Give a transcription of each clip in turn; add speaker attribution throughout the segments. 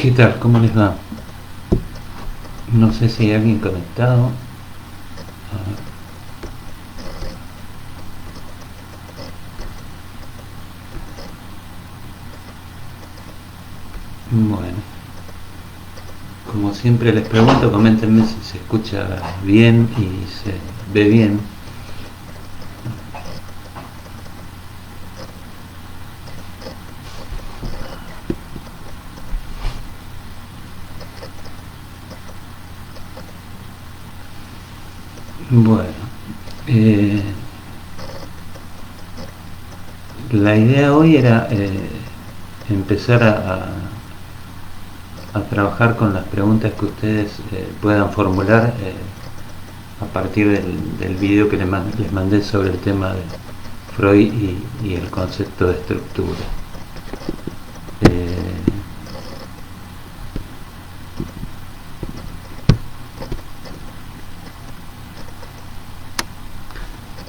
Speaker 1: ¿Qué tal? ¿Cómo les va? No sé si hay alguien conectado. Bueno, como siempre les pregunto, coméntenme si se escucha bien y se ve bien. Bueno, eh, la idea hoy era empezar a trabajar con las preguntas que ustedes puedan formular a partir del video que les mandé sobre el tema de Freud y el concepto de estructura. Eh,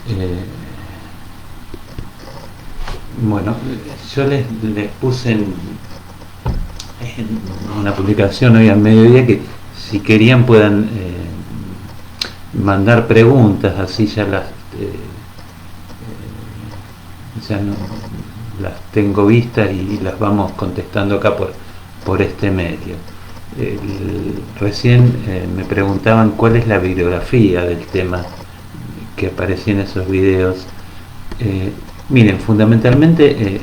Speaker 1: eh, bueno, yo les puse en una publicación hoy al mediodía que si querían puedan mandar preguntas, así ya no, las tengo vistas y las vamos contestando acá por este medio. Recién me preguntaban cuál es la bibliografía del tema que aparecía en esos videos. Miren, fundamentalmente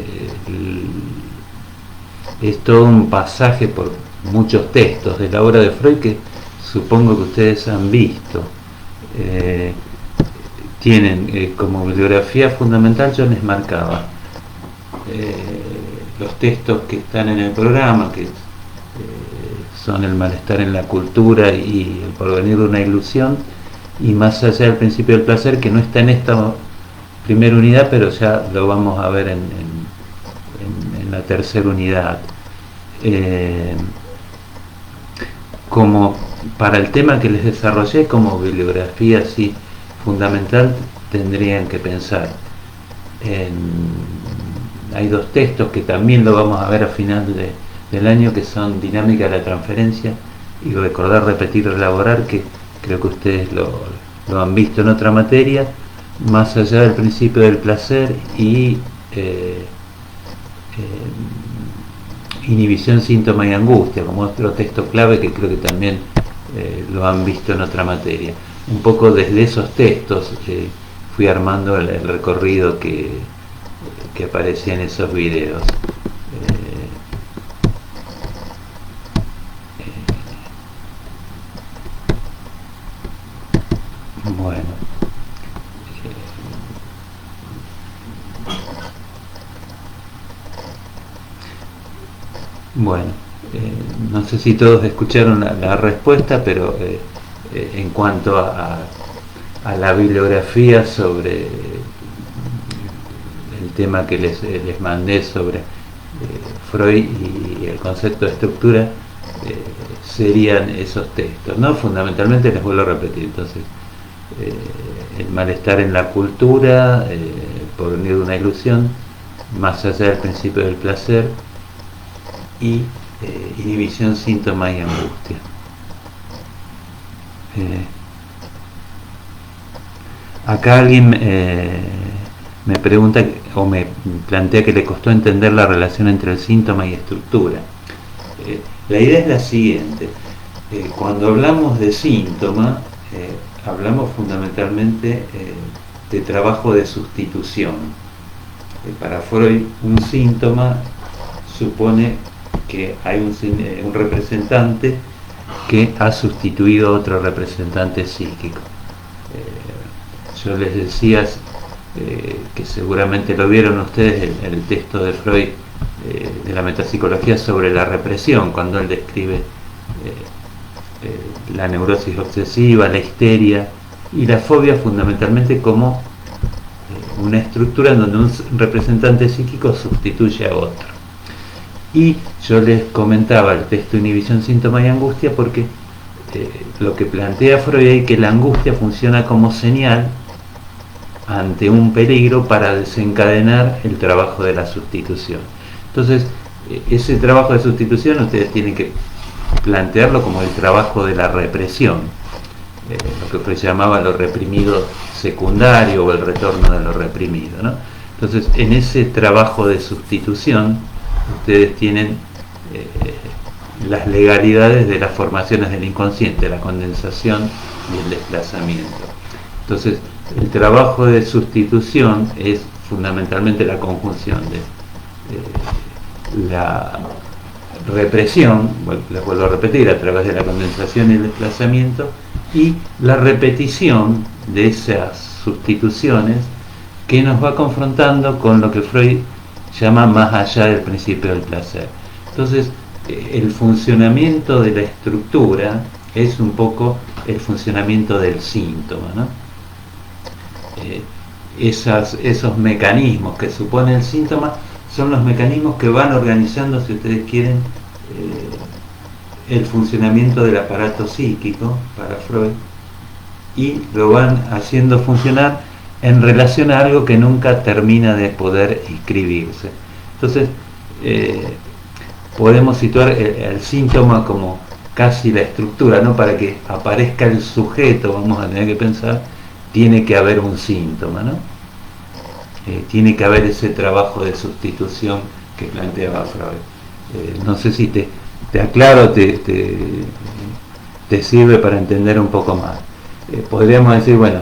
Speaker 1: es todo un pasaje por muchos textos de la obra de Freud que supongo que ustedes han visto. Tienen como bibliografía fundamental, yo les marcaba los textos que están en el programa, que son El malestar en la cultura y El porvenir de una ilusión, y Más allá del principio del placer, que no está en esta primera unidad, pero ya lo vamos a ver en la tercera unidad. Como para el tema que les desarrollé como bibliografía así fundamental, tendrían que pensar hay dos textos que también lo vamos a ver a final del año, que son Dinámica de la transferencia y Recordar, repetir, elaborar, que creo que ustedes lo han visto en otra materia, Más allá del principio del placer y Inhibición, síntoma y angustia, como otro texto clave que creo que también lo han visto en otra materia. Un poco desde esos textos fui armando el recorrido que aparecía en esos videos. Bueno, bueno, no sé si todos escucharon la respuesta, pero en cuanto a la bibliografía sobre el tema que les mandé sobre Freud y el concepto de estructura, serían esos textos, ¿no? Fundamentalmente les vuelvo a repetir, entonces, El malestar en la cultura, El porvenir de una ilusión, Más allá del principio del placer y Inhibición, síntoma y angustia. Acá alguien me pregunta o me plantea que le costó entender la relación entre el síntoma y estructura. La idea es la siguiente: cuando hablamos de síntoma, hablamos fundamentalmente de trabajo de sustitución. Para Freud, un síntoma supone que hay un representante que ha sustituido a otro representante psíquico. Yo les decía que seguramente lo vieron ustedes, el texto de Freud de la metapsicología sobre la represión, cuando él describe la neurosis obsesiva, la histeria y la fobia fundamentalmente como una estructura en donde un representante psíquico sustituye a otro. Y yo les comentaba el texto Inhibición, síntoma y angustia, porque lo que plantea Freud es que la angustia funciona como señal ante un peligro para desencadenar el trabajo de la sustitución. Entonces, ese trabajo de sustitución ustedes tienen que plantearlo como el trabajo de la represión, lo que Freud llamaba lo reprimido secundario o el retorno de lo reprimido, ¿no? Entonces, en ese trabajo de sustitución, ustedes tienen las legalidades de las formaciones del inconsciente, la condensación y el desplazamiento. Entonces, el trabajo de sustitución es fundamentalmente la conjunción de la represión, les vuelvo a repetir, a través de la condensación y el desplazamiento, y la repetición de esas sustituciones que nos va confrontando con lo que Freud llama más allá del principio del placer. Entonces, el funcionamiento de la estructura es un poco el funcionamiento del síntoma, ¿no? Esos mecanismos que supone el síntoma son los mecanismos que van organizando, si ustedes quieren, el funcionamiento del aparato psíquico para Freud, y lo van haciendo funcionar en relación a algo que nunca termina de poder inscribirse. Entonces, podemos situar el síntoma como casi la estructura, ¿no? Para que aparezca el sujeto, vamos a tener que pensar, tiene que haber un síntoma, ¿no? Tiene que haber ese trabajo de sustitución que planteaba Freud. No sé si te aclaro, te sirve para entender un poco más. Podríamos decir, bueno,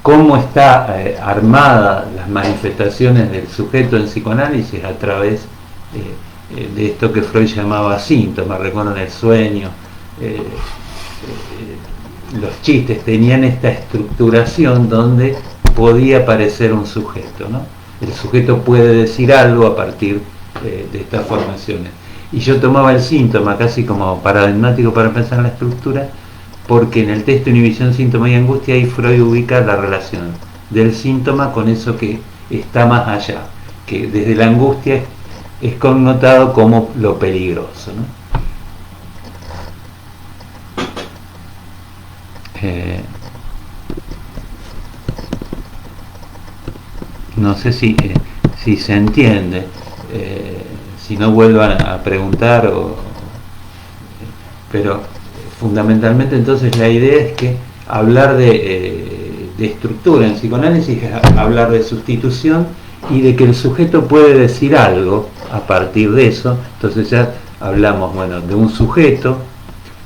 Speaker 1: cómo está armada las manifestaciones del sujeto en psicoanálisis a través de esto que Freud llamaba síntomas. Recuerdan el sueño, los chistes tenían esta estructuración donde podía aparecer un sujeto, ¿no? El sujeto puede decir algo a partir de estas formaciones. Y yo tomaba el síntoma casi como paradigmático para pensar en la estructura, porque en el texto Inhibición, Síntoma y Angustia ahí Freud ubica la relación del síntoma con eso que está más allá, que desde la angustia es connotado como lo peligroso, ¿no? No sé si se entiende, si no vuelvan a preguntar, pero fundamentalmente entonces la idea es que hablar de estructura en psicoanálisis es hablar de sustitución y de que el sujeto puede decir algo a partir de eso. Entonces ya hablamos, bueno, de un sujeto,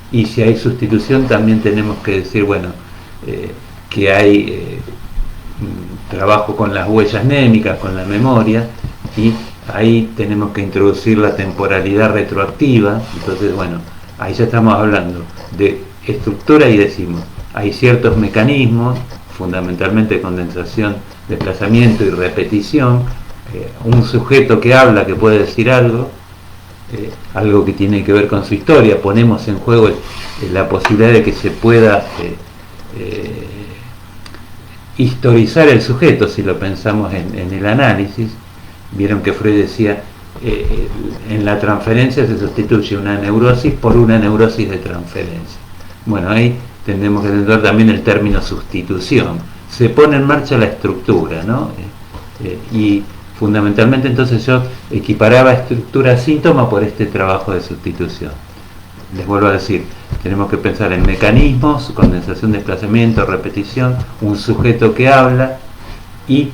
Speaker 1: y si hay sustitución también tenemos que decir, bueno, que hay trabajo con las huellas némicas, con la memoria, y ahí tenemos que introducir la temporalidad retroactiva. Entonces, bueno, ahí ya estamos hablando de estructura y decimos, hay ciertos mecanismos, fundamentalmente condensación, desplazamiento y repetición, un sujeto que habla, que puede decir algo, algo que tiene que ver con su historia. Ponemos en juego la posibilidad de que se pueda historizar el sujeto, si lo pensamos en el análisis. Vieron que Freud decía, en la transferencia se sustituye una neurosis por una neurosis de transferencia. Bueno, ahí tendremos que entender también el término sustitución. Se pone en marcha la estructura, ¿no? Y fundamentalmente entonces yo equiparaba estructura-síntoma por este trabajo de sustitución. Les vuelvo a decir, tenemos que pensar en mecanismos, condensación, desplazamiento, repetición, un sujeto que habla, y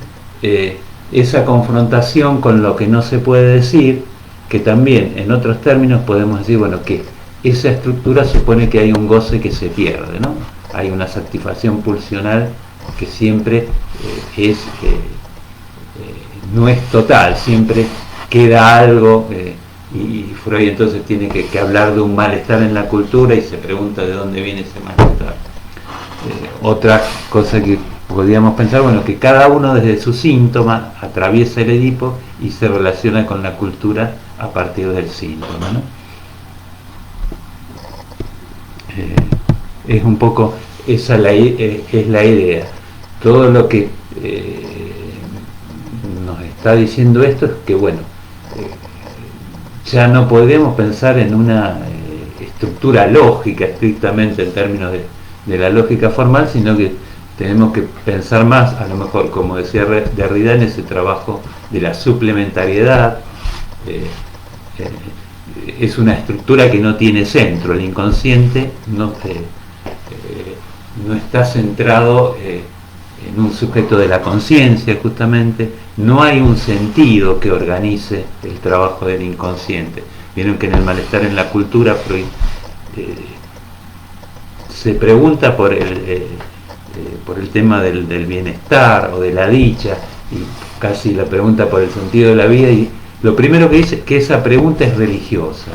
Speaker 1: esa confrontación con lo que no se puede decir, que también en otros términos podemos decir, bueno, que esa estructura supone que hay un goce que se pierde, ¿no? Hay una satisfacción pulsional que siempre no es total, siempre queda algo, y Freud entonces tiene que hablar de un malestar en la cultura y se pregunta de dónde viene ese malestar. Otra cosa que podríamos pensar, bueno, que cada uno desde su síntoma atraviesa el Edipo y se relaciona con la cultura a partir del síntoma, ¿no? Es un poco esa es la idea. Todo lo que nos está diciendo esto es que, bueno, ya no podemos pensar en una estructura lógica estrictamente en términos de la lógica formal, sino que tenemos que pensar más, a lo mejor, como decía Derrida, en ese trabajo de la suplementariedad, es una estructura que no tiene centro. El inconsciente no está centrado en un sujeto de la conciencia, justamente. No hay un sentido que organice el trabajo del inconsciente. Vieron que en el malestar en la cultura Freud se pregunta por el tema del bienestar o de la dicha, y casi la pregunta por el sentido de la vida, y lo primero que dice es que esa pregunta es religiosa.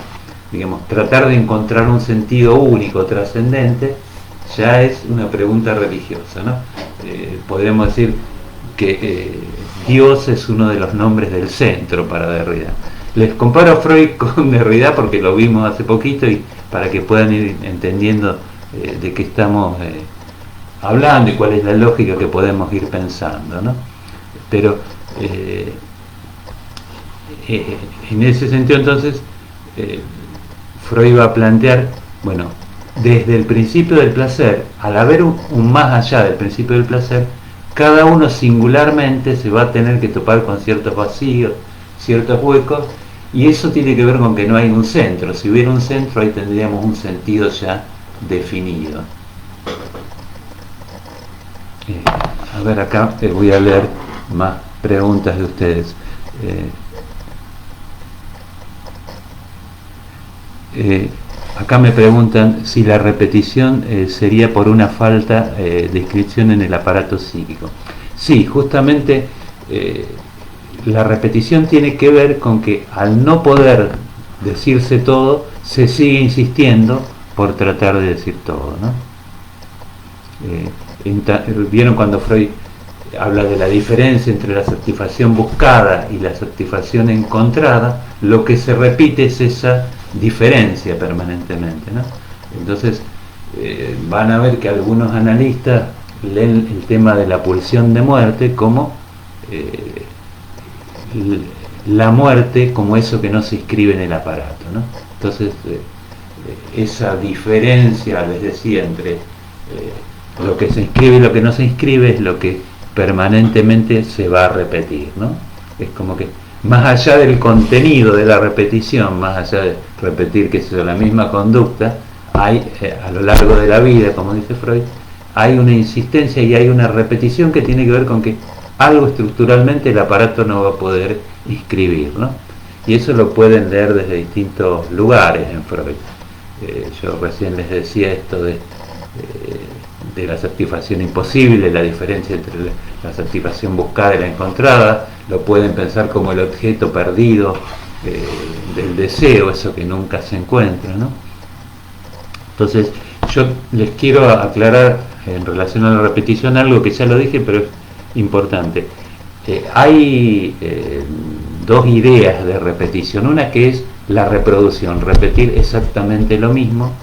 Speaker 1: Digamos, tratar de encontrar un sentido único, trascendente, ya es una pregunta religiosa, ¿no? Podríamos decir que Dios es uno de los nombres del centro para Derrida. Les comparo a Freud con Derrida porque lo vimos hace poquito, y para que puedan ir entendiendo de qué estamos hablando y cuál es la lógica que podemos ir pensando, ¿no? Pero en ese sentido, entonces, Freud va a plantear, bueno, desde el principio del placer, al haber un más allá del principio del placer, cada uno singularmente se va a tener que topar con ciertos vacíos, ciertos huecos, y eso tiene que ver con que no hay un centro. Si hubiera un centro, ahí tendríamos un sentido ya definido. A ver, acá voy a leer más preguntas de ustedes. Acá me preguntan si la repetición sería por una falta de inscripción en el aparato psíquico. Sí, justamente la repetición tiene que ver con que al no poder decirse todo, se sigue insistiendo por tratar de decir todo, ¿no? ¿Vieron cuando Freud habla de la diferencia entre la satisfacción buscada y la satisfacción encontrada? Lo que se repite es esa diferencia permanentemente, ¿no? Entonces van a ver que algunos analistas leen el tema de la pulsión de muerte como la muerte como eso que no se inscribe en el aparato, ¿no? Entonces esa diferencia, les decía, entre lo que se inscribe y lo que no se inscribe es lo que permanentemente se va a repetir, ¿no? Es como que más allá del contenido de la repetición, más allá de repetir que es la misma conducta, hay a lo largo de la vida, como dice Freud, hay una insistencia y hay una repetición que tiene que ver con que algo estructuralmente el aparato no va a poder inscribir, ¿no? Y eso lo pueden leer desde distintos lugares en Freud. Yo recién les decía esto de la satisfacción imposible, la diferencia entre la satisfacción buscada y la encontrada. Lo pueden pensar como el objeto perdido del deseo, eso que nunca se encuentra, ¿no? Entonces, yo les quiero aclarar en relación a la repetición algo que ya lo dije, pero es importante. Hay dos ideas de repetición. Una que es la reproducción, repetir exactamente lo mismo,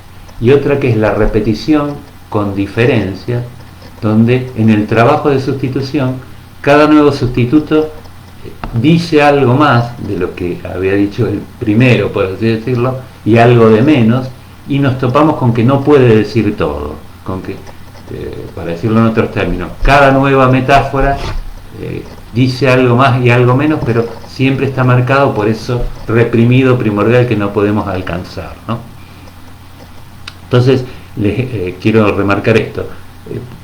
Speaker 1: y otra que es la repetición con diferencia, donde en el trabajo de sustitución cada nuevo sustituto dice algo más de lo que había dicho el primero, por así decirlo, y algo de menos, y nos topamos con que no puede decir todo, con que, para decirlo en otros términos, cada nueva metáfora dice algo más y algo menos, pero siempre está marcado por eso reprimido primordial que no podemos alcanzar, ¿no? Entonces, les quiero remarcar esto.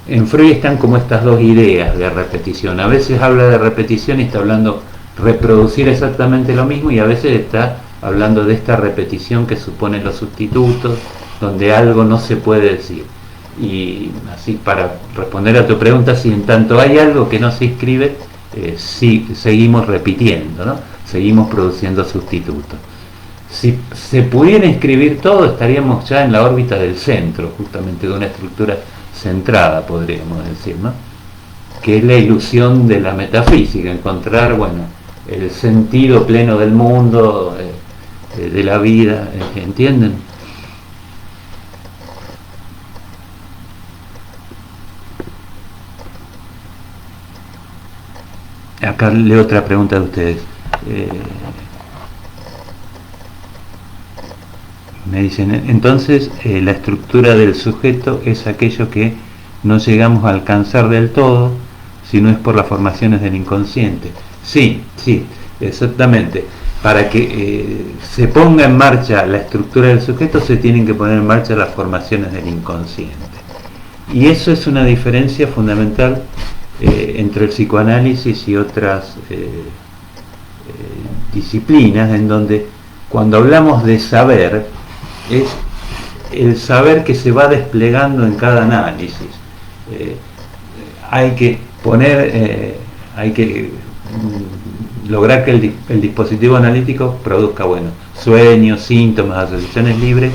Speaker 1: En Freud están como estas dos ideas de repetición. A veces habla de repetición y está hablando reproducir exactamente lo mismo, y a veces está hablando de esta repetición que suponen los sustitutos, donde algo no se puede decir. Y así, para responder a tu pregunta, si en tanto hay algo que no se inscribe, sí, seguimos repitiendo, ¿no? Seguimos produciendo sustitutos. Si se pudiera inscribir todo, estaríamos ya en la órbita del centro, justamente de una estructura centrada, podríamos decir, ¿no? Que es la ilusión de la metafísica, encontrar, bueno, el sentido pleno del mundo, de la vida, ¿entienden? Acá leo otra pregunta de ustedes. Me dicen, entonces la estructura del sujeto es aquello que no llegamos a alcanzar del todo si no es por las formaciones del inconsciente. Sí, sí, exactamente. para que se ponga en marcha la estructura del sujeto, se tienen que poner en marcha las formaciones del inconsciente. Y eso es una diferencia fundamental entre el psicoanálisis y otras disciplinas, en donde cuando hablamos de saber, es el saber que se va desplegando en cada análisis. Hay que poner, hay que lograr que el dispositivo analítico produzca, bueno, sueños, síntomas, asociaciones libres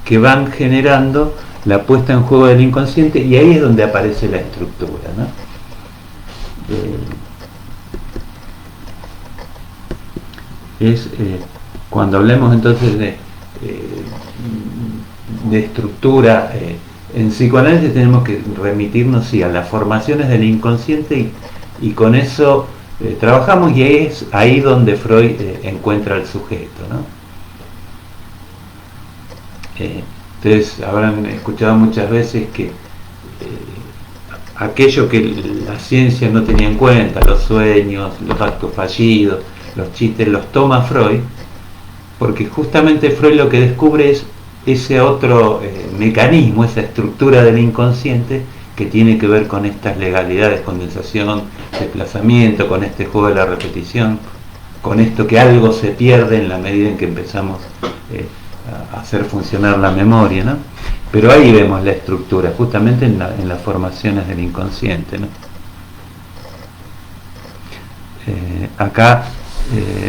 Speaker 1: que van generando la puesta en juego del inconsciente, y ahí es donde aparece la estructura, ¿no? Cuando hablemos entonces de estructura, en psicoanálisis tenemos que remitirnos sí, a las formaciones del inconsciente, y con eso trabajamos, y es ahí donde Freud encuentra al sujeto, ¿no? Ustedes habrán escuchado muchas veces que aquello que la ciencia no tenía en cuenta, los sueños, los actos fallidos, los chistes, los toma Freud, porque justamente Freud lo que descubre es ese otro mecanismo, esa estructura del inconsciente que tiene que ver con estas legalidades, condensación, desplazamiento, con este juego de la repetición, con esto que algo se pierde en la medida en que empezamos a hacer funcionar la memoria, ¿no? Pero ahí vemos la estructura, justamente en las formaciones del inconsciente, ¿no? Acá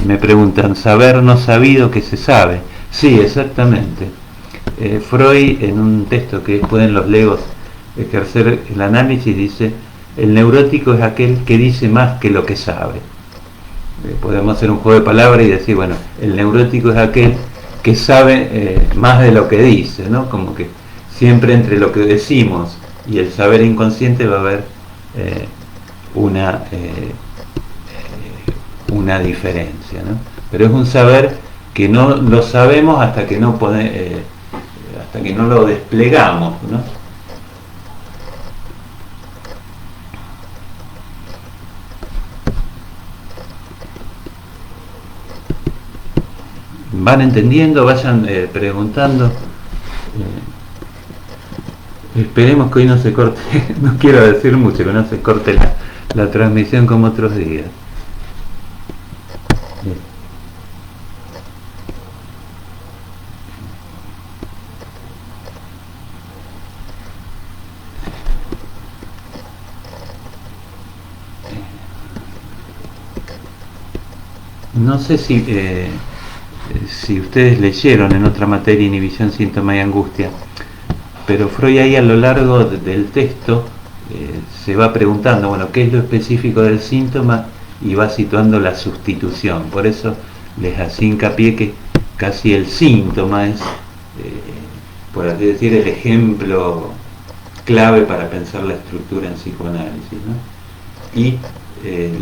Speaker 1: me preguntan, ¿saber no sabido que se sabe? Sí, exactamente. Freud, en un texto que pueden los legos ejercer el análisis, dice: el neurótico es aquel que dice más que lo que sabe. Podemos hacer un juego de palabras y decir, bueno, el neurótico es aquel que sabe más de lo que dice, ¿no? Como que siempre entre lo que decimos y el saber inconsciente va a haber una diferencia, ¿no? Pero es un saber que no lo sabemos hasta que no lo desplegamos, ¿no? Van entendiendo, vayan preguntando. Esperemos que hoy no se corte, no quiero decir mucho, que no se corte la transmisión como otros días. No sé si ustedes leyeron en otra materia inhibición, síntoma y angustia, pero Freud ahí a lo largo del texto se va preguntando, bueno, ¿qué es lo específico del síntoma? Y va situando la sustitución. Por eso les hacía hincapié que casi el síntoma es, por así decir, el ejemplo clave para pensar la estructura en psicoanálisis, ¿no? Y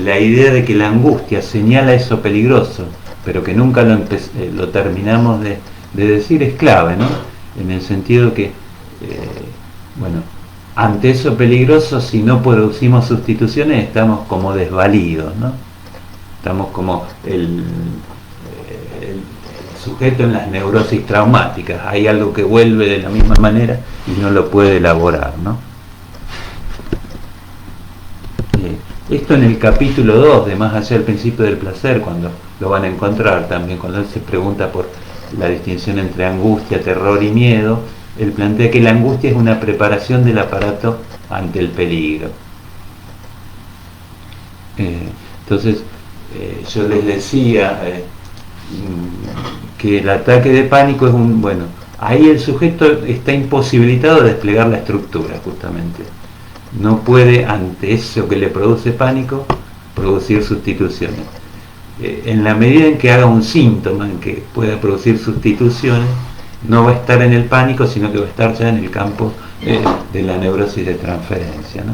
Speaker 1: la idea de que la angustia señala eso peligroso, pero que nunca lo terminamos de decir, es clave, ¿no? En el sentido que, bueno, ante eso peligroso, si no producimos sustituciones, estamos como desvalidos, ¿no? Estamos como el sujeto en las neurosis traumáticas. Hay algo que vuelve de la misma manera y no lo puede elaborar, ¿no? Esto en el capítulo 2 de Más allá del principio del placer, cuando lo van a encontrar también, cuando él se pregunta por la distinción entre angustia, terror y miedo, él plantea que la angustia es una preparación del aparato ante el peligro. Entonces, yo les decía que el ataque de pánico es bueno, ahí el sujeto está imposibilitado de desplegar la estructura, justamente. No puede, ante eso que le produce pánico, producir sustituciones. En la medida en que haga un síntoma en que pueda producir sustituciones, no va a estar en el pánico, sino que va a estar ya en el campo de la neurosis de transferencia, ¿no?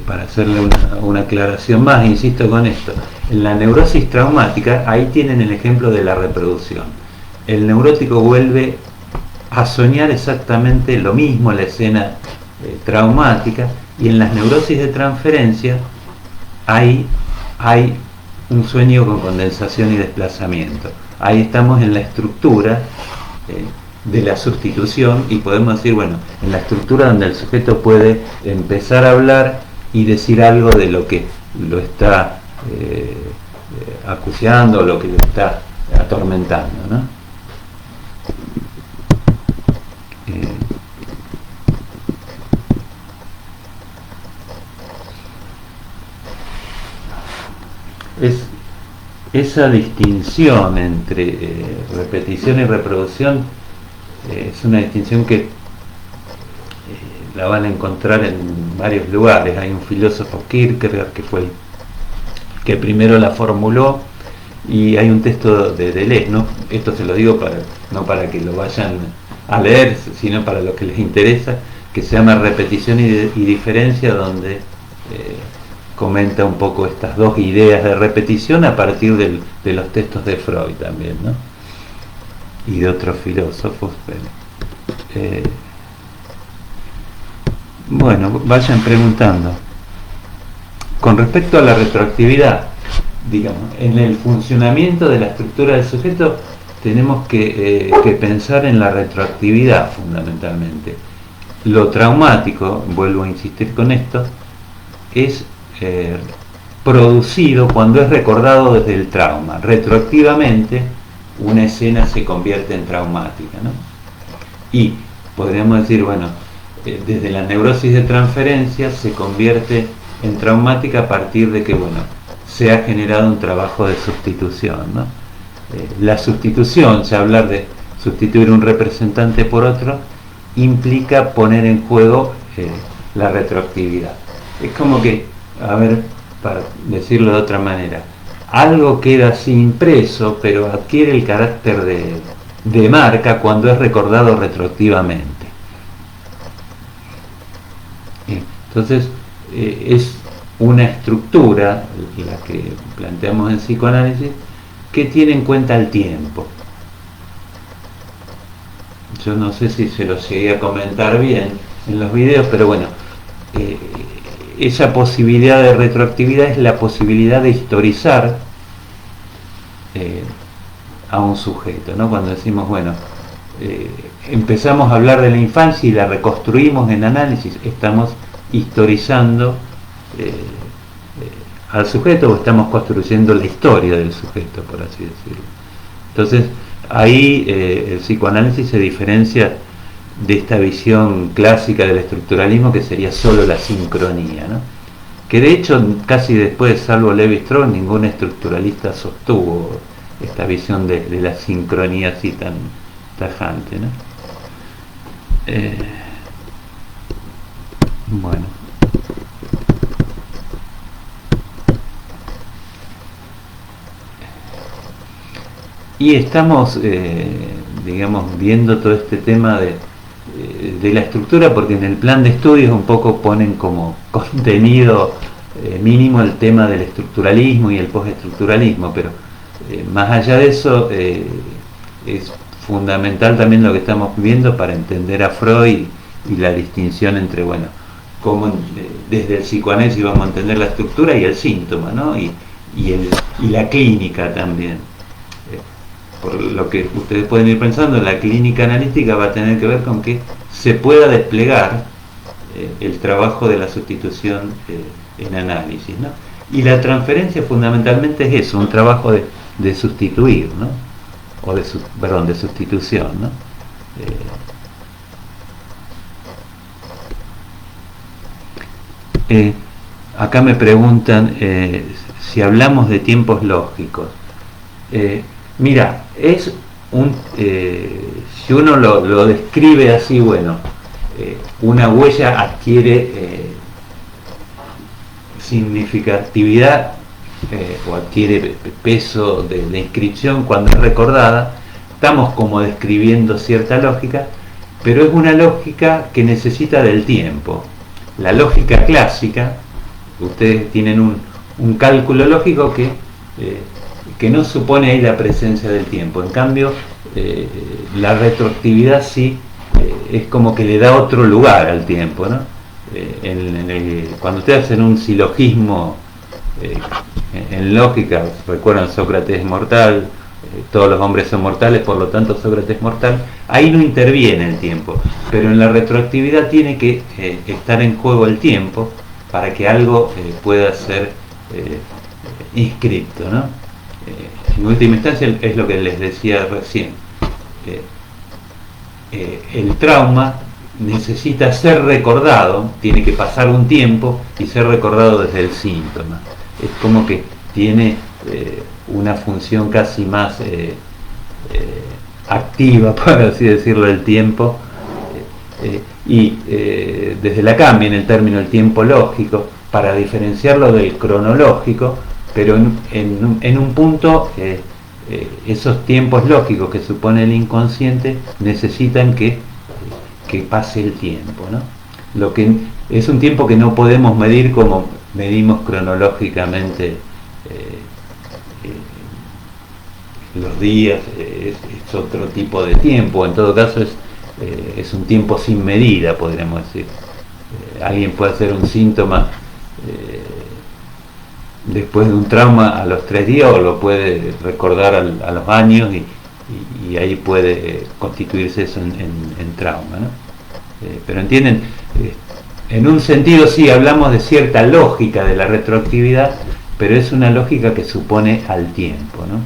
Speaker 1: Para hacerle una aclaración más, insisto con esto, en la neurosis traumática, ahí tienen el ejemplo de la reproducción. El neurótico vuelve a soñar exactamente lo mismo, la escena traumática, y en las neurosis de transferencia hay un sueño con condensación y desplazamiento. Ahí estamos en la estructura de la sustitución, y podemos decir, bueno, en la estructura donde el sujeto puede empezar a hablar y decir algo de lo que lo está acuciando, lo que lo está atormentando, ¿no? Esa distinción entre repetición y reproducción es una distinción que la van a encontrar en varios lugares. Hay un filósofo, Kierkegaard, que fue el que primero la formuló, y hay un texto de Deleuze, ¿no? Esto se lo digo no para que lo vayan a leer, sino para los que les interesa, que se llama Repetición y Diferencia, donde comenta un poco estas dos ideas de repetición a partir de los textos de Freud también, ¿no? Y de otros filósofos. Bueno, vayan preguntando. Con respecto a la retroactividad, digamos, en el funcionamiento de la estructura del sujeto tenemos que pensar en la retroactividad fundamentalmente. Lo traumático, vuelvo a insistir con esto, es producido cuando es recordado desde el trauma. Retroactivamente, una escena se convierte en traumática, ¿no? Y podríamos decir, bueno, desde la neurosis de transferencia se convierte en traumática a partir de que, bueno, se ha generado un trabajo de sustitución, ¿no? La sustitución, ya hablar de sustituir un representante por otro, implica poner en juego la retroactividad. Es como que, a ver, para decirlo de otra manera, algo queda así impreso, pero adquiere el carácter de marca cuando es recordado retroactivamente. Entonces, es una estructura, la que planteamos en psicoanálisis, que tiene en cuenta el tiempo. Yo no sé si se lo llegué a comentar bien en los videos, pero bueno, esa posibilidad de retroactividad es la posibilidad de historizar a un sujeto, ¿no? Cuando decimos, bueno, empezamos a hablar de la infancia y la reconstruimos en análisis, estamos historizando al sujeto, o estamos construyendo la historia del sujeto, por así decirlo. Entonces, ahí el psicoanálisis se diferencia de esta visión clásica del estructuralismo, que sería solo la sincronía, ¿no? Que de hecho, casi después, salvo Levi-Strauss, ningún estructuralista sostuvo esta visión de la sincronía así tan tajante, ¿no? Bueno. Y estamos, digamos, viendo todo este tema de la estructura, porque en el plan de estudios un poco ponen como contenido mínimo el tema del estructuralismo y el postestructuralismo, pero más allá de eso es fundamental también lo que estamos viendo para entender a Freud y la distinción entre, bueno, cómo desde el psicoanálisis vamos a entender la estructura y el síntoma, ¿no? Y la clínica también. Por lo que ustedes pueden ir pensando, la clínica analítica va a tener que ver con que se pueda desplegar el trabajo de la sustitución en análisis, ¿no? Y la transferencia fundamentalmente es eso, un trabajo de sustituir, ¿no? O de sustitución, ¿no? Acá me preguntan si hablamos de tiempos lógicos. Mira, es un si uno lo describe así, bueno, una huella adquiere significatividad o adquiere peso de inscripción cuando es recordada. Estamos como describiendo cierta lógica, pero es una lógica que necesita del tiempo. La lógica clásica, ustedes tienen un cálculo lógico que no supone ahí la presencia del tiempo. En cambio, la retroactividad sí es como que le da otro lugar al tiempo, ¿no? cuando ustedes hacen un silogismo en lógica, recuerdan Sócrates es mortal, todos los hombres son mortales, por lo tanto Sócrates es mortal, ahí no interviene el tiempo, pero en la retroactividad tiene que estar en juego el tiempo para que algo pueda ser inscripto, ¿no? En última instancia es lo que les decía recién, el trauma necesita ser recordado, tiene que pasar un tiempo y ser recordado desde el síntoma. Es como que tiene una función casi más activa, por así decirlo, el tiempo, y desde Lacan viene el término el tiempo lógico, para diferenciarlo del cronológico, pero en un punto esos tiempos lógicos que supone el inconsciente necesitan que pase el tiempo, ¿no? Lo que es un tiempo que no podemos medir como medimos cronológicamente los días, es otro tipo de tiempo, en todo caso es un tiempo sin medida, podríamos decir. Alguien puede hacer un síntoma después de un trauma a los 3 días, o lo puede recordar a los años, y ahí puede constituirse eso en trauma, ¿no? Pero entienden, en un sentido sí hablamos de cierta lógica de la retroactividad, pero es una lógica que supone al tiempo, ¿no?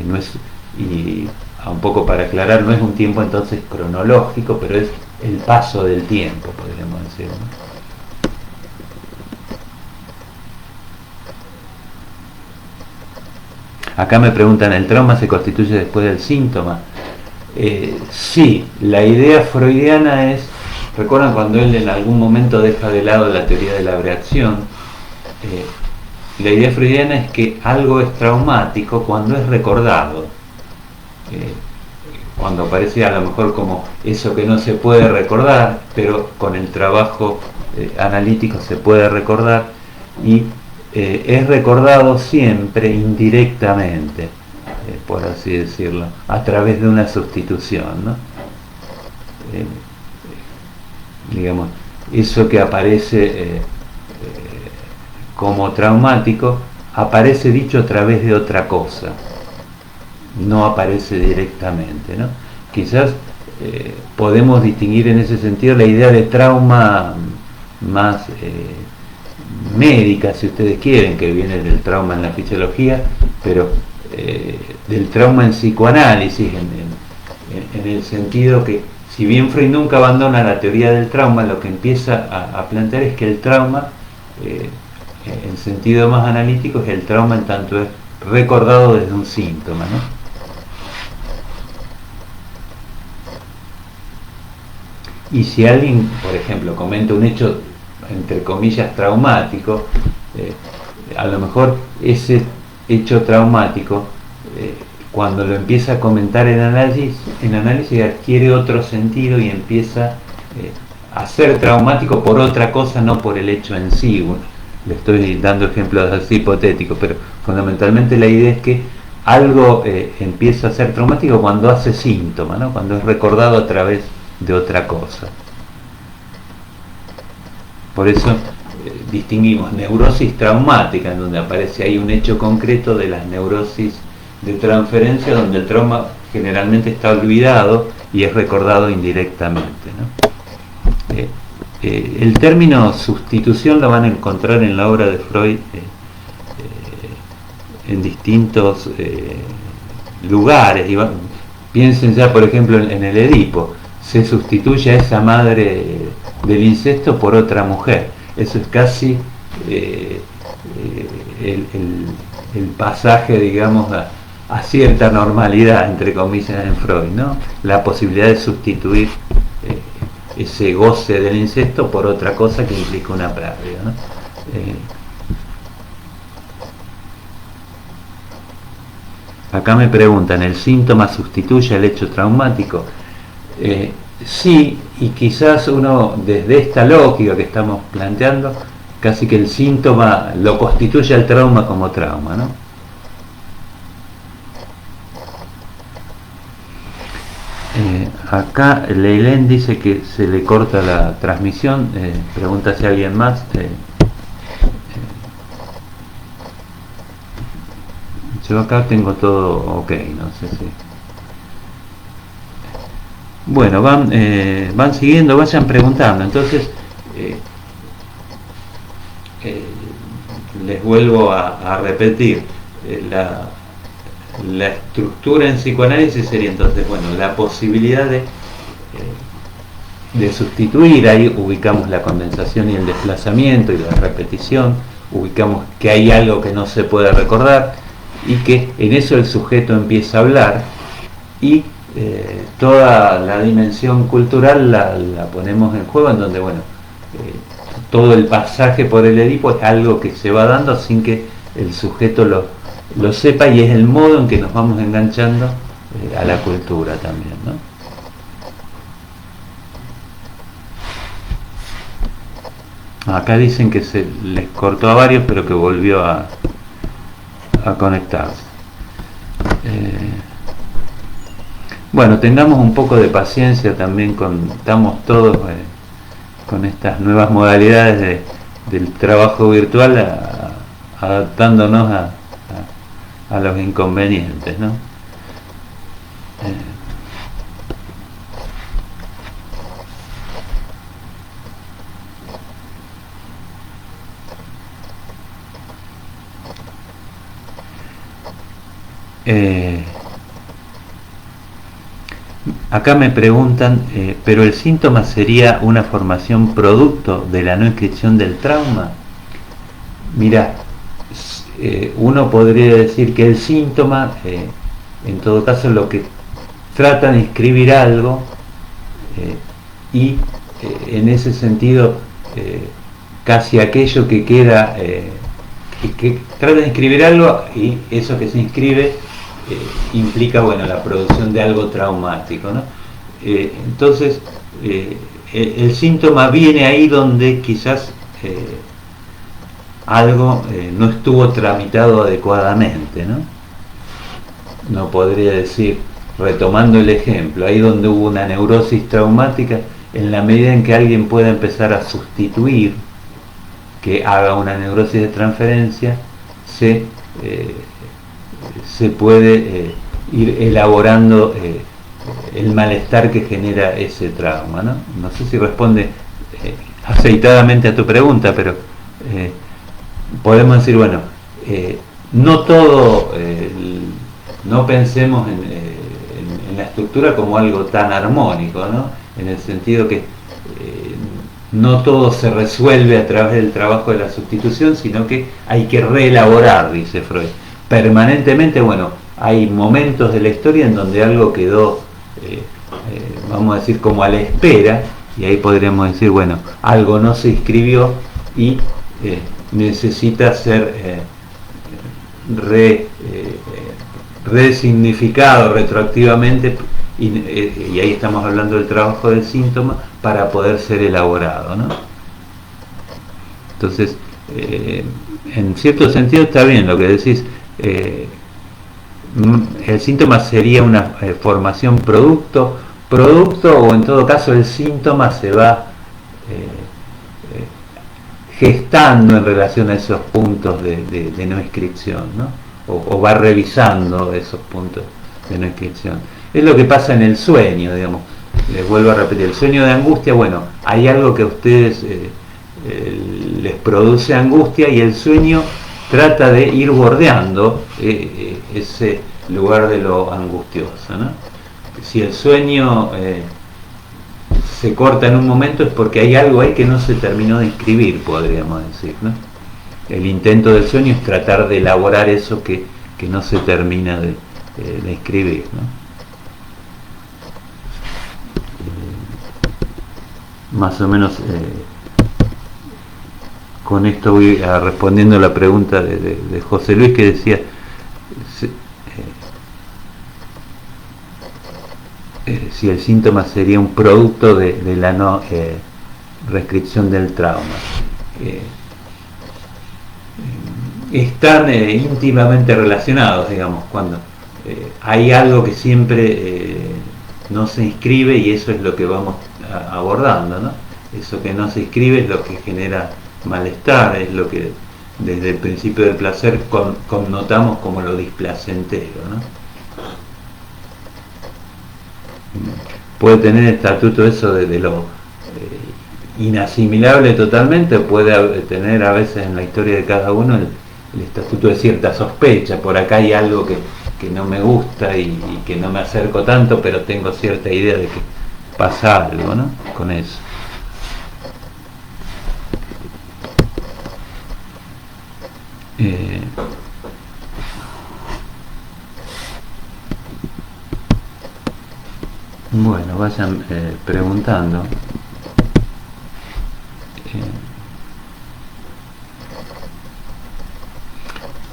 Speaker 1: No es, y un poco para aclarar, no es un tiempo entonces cronológico, pero es el paso del tiempo, podríamos decir, ¿no? Acá me preguntan, ¿el trauma se constituye después del síntoma? Sí, la idea freudiana es, recuerdan cuando él en algún momento deja de lado la teoría de la abreacción, la idea freudiana es que algo es traumático cuando es recordado, cuando aparece a lo mejor como eso que no se puede recordar, pero con el trabajo analítico se puede recordar, y es recordado siempre indirectamente, por así decirlo, a través de una sustitución, ¿no? Digamos, eso que aparece como traumático aparece dicho a través de otra cosa, no aparece directamente, ¿no? Quizás podemos distinguir en ese sentido la idea de trauma más médica, si ustedes quieren, que viene del trauma en la fisiología, pero del trauma en psicoanálisis, en el sentido que, si bien Freud nunca abandona la teoría del trauma, lo que empieza a plantear es que el trauma, en sentido más analítico, es el trauma en tanto es recordado desde un síntoma, ¿no? Y si alguien, por ejemplo, comenta un hecho entre comillas traumático, a lo mejor ese hecho traumático, cuando lo empieza a comentar en análisis adquiere otro sentido y empieza a ser traumático por otra cosa, no por el hecho en sí. Bueno, le estoy dando ejemplos así hipotéticos, pero fundamentalmente la idea es que algo empieza a ser traumático cuando hace síntoma, ¿no? Cuando es recordado a través de otra cosa. Por eso distinguimos neurosis traumática, en donde aparece ahí un hecho concreto, de las neurosis de transferencia, donde el trauma generalmente está olvidado y es recordado indirectamente, ¿no? El término sustitución lo van a encontrar en la obra de Freud en distintos lugares. Piensen ya, por ejemplo, en el Edipo. Se sustituye a esa madre del incesto por otra mujer. Eso es casi el pasaje, digamos, a cierta normalidad, entre comillas, en Freud, ¿no? La posibilidad de sustituir ese goce del incesto por otra cosa que implica una pérdida, ¿no? Acá me preguntan, ¿el síntoma sustituye el hecho traumático? Sí, y quizás uno, desde esta lógica que estamos planteando, casi que el síntoma lo constituye al trauma como trauma, ¿no? Acá Leilén dice que se le corta la transmisión, pregunta si alguien más. Yo acá tengo todo ok, no sé si. Bueno, van siguiendo, vayan preguntando. Entonces, les vuelvo a repetir. La estructura en psicoanálisis sería entonces, bueno, la posibilidad de sustituir. Ahí ubicamos la condensación y el desplazamiento y la repetición, ubicamos que hay algo que no se puede recordar y que en eso el sujeto empieza a hablar y toda la dimensión cultural la ponemos en juego, en donde, bueno, todo el pasaje por el Edipo es algo que se va dando sin que el sujeto lo sepa, y es el modo en que nos vamos enganchando a la cultura también, ¿no? Acá dicen que se les cortó a varios, pero que volvió a conectarse. Bueno, tengamos un poco de paciencia también, estamos todos con estas nuevas modalidades del trabajo virtual, adaptándonos a los inconvenientes, ¿no? Acá me preguntan, ¿pero el síntoma sería una formación producto de la no inscripción del trauma? Mira, uno podría decir que el síntoma, en todo caso, lo que trata de inscribir algo, y en ese sentido, casi aquello que queda, que trata de inscribir algo, y eso que se inscribe implica, bueno, la producción de algo traumático, ¿no? Entonces, el síntoma viene ahí donde quizás algo no estuvo tramitado adecuadamente, ¿no? No podría decir, retomando el ejemplo, ahí donde hubo una neurosis traumática, en la medida en que alguien pueda empezar a sustituir, que haga una neurosis de transferencia, se puede ir elaborando el malestar que genera ese trauma, ¿no? No sé si responde aceitadamente a tu pregunta, pero podemos decir, bueno, no todo, no pensemos en la estructura como algo tan armónico, ¿no? En el sentido que no todo se resuelve a través del trabajo de la sustitución, sino que hay que reelaborar, dice Freud. Permanentemente, bueno, hay momentos de la historia en donde algo quedó, vamos a decir, como a la espera, y ahí podríamos decir, bueno, algo no se inscribió y necesita ser resignificado retroactivamente, y ahí estamos hablando del trabajo del síntoma para poder ser elaborado, ¿no? Entonces, en cierto sentido está bien lo que decís. El síntoma sería una formación producto, o en todo caso el síntoma se va gestando en relación a esos puntos de no inscripción, ¿no? O va revisando esos puntos de no inscripción. Es lo que pasa en el sueño, digamos. Les vuelvo a repetir, el sueño de angustia, bueno, hay algo que a ustedes les produce angustia, y el sueño trata de ir bordeando ese lugar de lo angustioso, ¿no? Si el sueño se corta en un momento, es porque hay algo ahí que no se terminó de inscribir, podríamos decir, ¿no? El intento del sueño es tratar de elaborar eso que no se termina de inscribir, ¿no? Más o menos con esto voy respondiendo a la pregunta de José Luis, que decía si el síntoma sería un producto de la no restricción del trauma. Están íntimamente relacionados, digamos, cuando hay algo que siempre no se inscribe, y eso es lo que vamos abordando, ¿no? Eso que no se inscribe es lo que genera malestar, es lo que desde el principio del placer connotamos como lo displacentero, ¿no? Puede tener estatuto eso de lo inasimilable totalmente, puede tener a veces en la historia de cada uno el estatuto de cierta sospecha. Por acá hay algo que no me gusta y que no me acerco tanto, pero tengo cierta idea de que pasa algo, ¿no? Con eso. Bueno, vayan preguntando.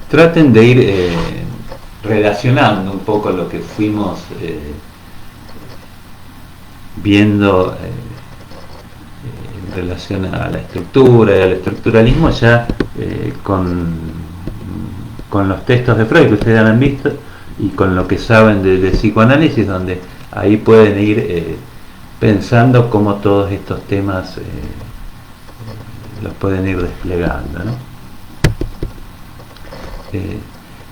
Speaker 1: Traten de ir relacionando un poco lo que fuimos viendo en relación a la estructura y al estructuralismo ya con los textos de Freud que ustedes han visto y con lo que saben de psicoanálisis, donde ahí pueden ir pensando cómo todos estos temas los pueden ir desplegando, ¿no?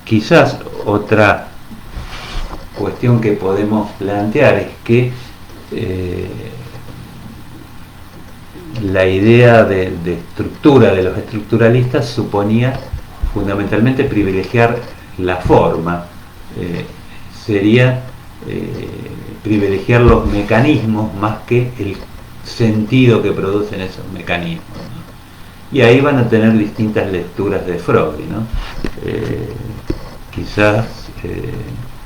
Speaker 1: Quizás otra cuestión que podemos plantear es que la idea de estructura de los estructuralistas suponía fundamentalmente privilegiar la forma, sería privilegiar los mecanismos más que el sentido que producen esos mecanismos, ¿no? Y ahí van a tener distintas lecturas de Freud, ¿no? Quizás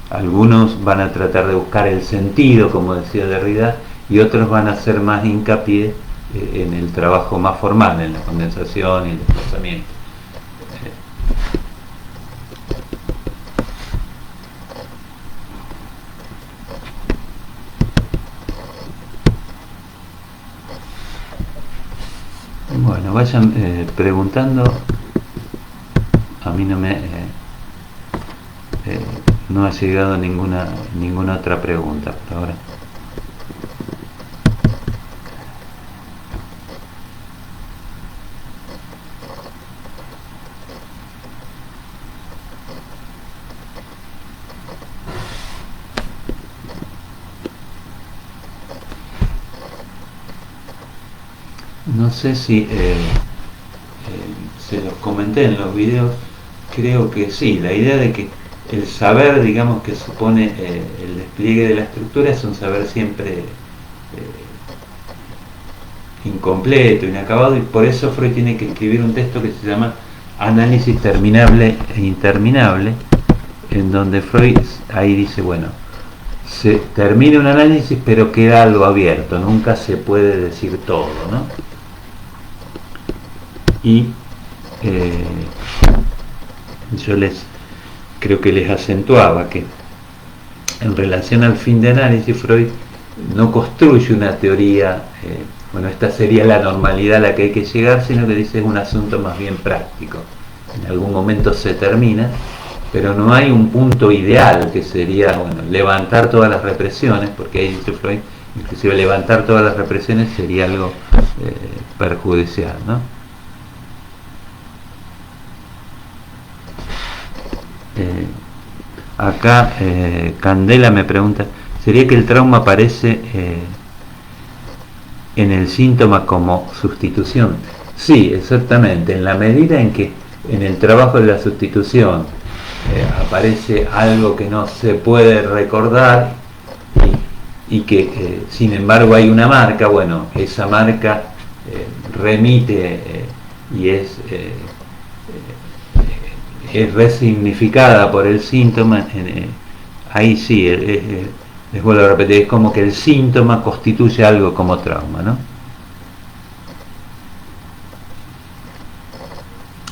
Speaker 1: algunos van a tratar de buscar el sentido, como decía Derrida, y otros van a hacer más hincapié en el trabajo más formal, en la condensación y el desplazamiento. Bueno, vayan preguntando. A mí no ha llegado ninguna otra pregunta por ahora. No sé si se los comenté en los videos, creo que sí, la idea de que el saber, digamos, que supone el despliegue de la estructura es un saber siempre incompleto, inacabado, y por eso Freud tiene que escribir un texto que se llama Análisis terminable e interminable, en donde Freud ahí dice, bueno, se termina un análisis pero queda algo abierto, nunca se puede decir todo, ¿no? Y yo creo que les acentuaba que en relación al fin de análisis, Freud no construye una teoría, bueno, esta sería la normalidad a la que hay que llegar, sino que dice es un asunto más bien práctico. En algún momento se termina, pero no hay un punto ideal que sería, bueno, levantar todas las represiones, porque ahí dice Freud, inclusive levantar todas las represiones sería algo perjudicial, ¿no? Acá Candela me pregunta, ¿sería que el trauma aparece en el síntoma como sustitución? Sí, exactamente, en la medida en que en el trabajo de la sustitución aparece algo que no se puede recordar y que sin embargo hay una marca, bueno, esa marca remite y es resignificada por el síntoma, ahí sí, les vuelvo a repetir, es como que el síntoma constituye algo como trauma, ¿no?